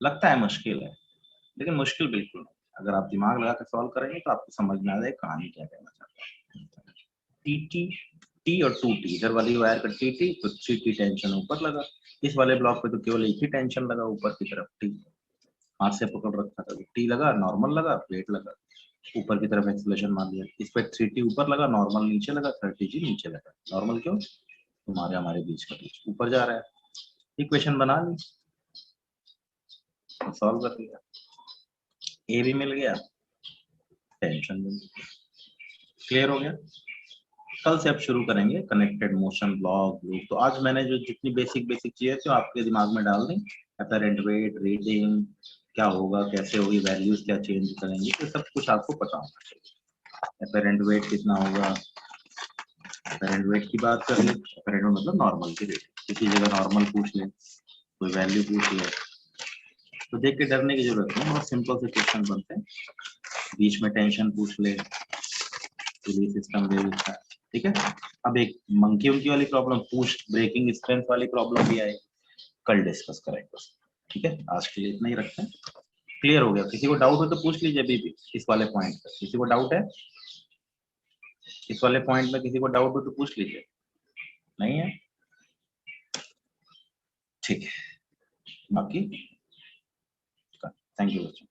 लगता है मुश्किल है, लेकिन मुश्किल बिल्कुल नहीं। अगर आप दिमाग लगा कर सॉल्व करेंगे तो आपको समझ में आ जाए कहानी क्या कहना चाहता है। टी टी और 2t, इधर वाली वायर का टी तो 3t टेंशन ऊपर लगा, इस वाले ब्लॉक पे तो केवल एक ही टेंशन लगा ऊपर की तरफ टी, हाथ से पकड़ रखा था, टी लगा, नॉर्मल लगा, वेट लगा, ऊपर की तरफ एक्सेलरेशन मार दिया। इस पे 3t ऊपर लगा, नॉर्मल नीचे लगा, 30g नीचे लगा। नॉर्मल क्यों? तुम्हारे हमारे बीच का बीच ऊपर जा रहा है। इक्वेशन बना ली, सॉल्व कर लिया, ए भी मिल गया, टेंशन मिल गया। क्लियर हो गया? कल से अब शुरू करेंगे कनेक्टेड मोशन, ब्लॉक, लूप। तो आज मैंने जो जितनी बेसिक चीजें थी आपके दिमाग में डाल दी, अपरेंट वेट, रीडिंग क्या होगा, कैसे होगी, वैल्यूज क्या चेंज करेंगे, तो सब कुछ आपको पता होना चाहिए। अपरेंट वेट कितना होगा, अपरेंट वेट की बात कर ले, अपरेंट मतलब नॉर्मल की रेट, किसी जगह नॉर्मल पूछ ले, कोई वैल्यू पूछ ले तो देख के डरने की जरूरत नहीं, बहुत सिंपल से क्वेश्चन बनते हैं। बीच में टेंशन पूछ ले, सिस्टम दे देता है, ठीक है। अब एक मंकी उनकी वाली प्रॉब्लम पूछ, ब्रेकिंग स्ट्रेंथ वाली प्रॉब्लम भी आएगी, कल डिस्कस करेंगे, ठीक है। आज के लिए इतना ही रखते हैं। क्लियर हो गया? किसी को डाउट हो तो पूछ लीजिए अभी भी इस वाले पॉइंट पर। किसी को डाउट है इस वाले पॉइंट में? किसी को डाउट हो तो पूछ लीजिए। नहीं है? ठीक है, बाकी थैंक यू बच्चों।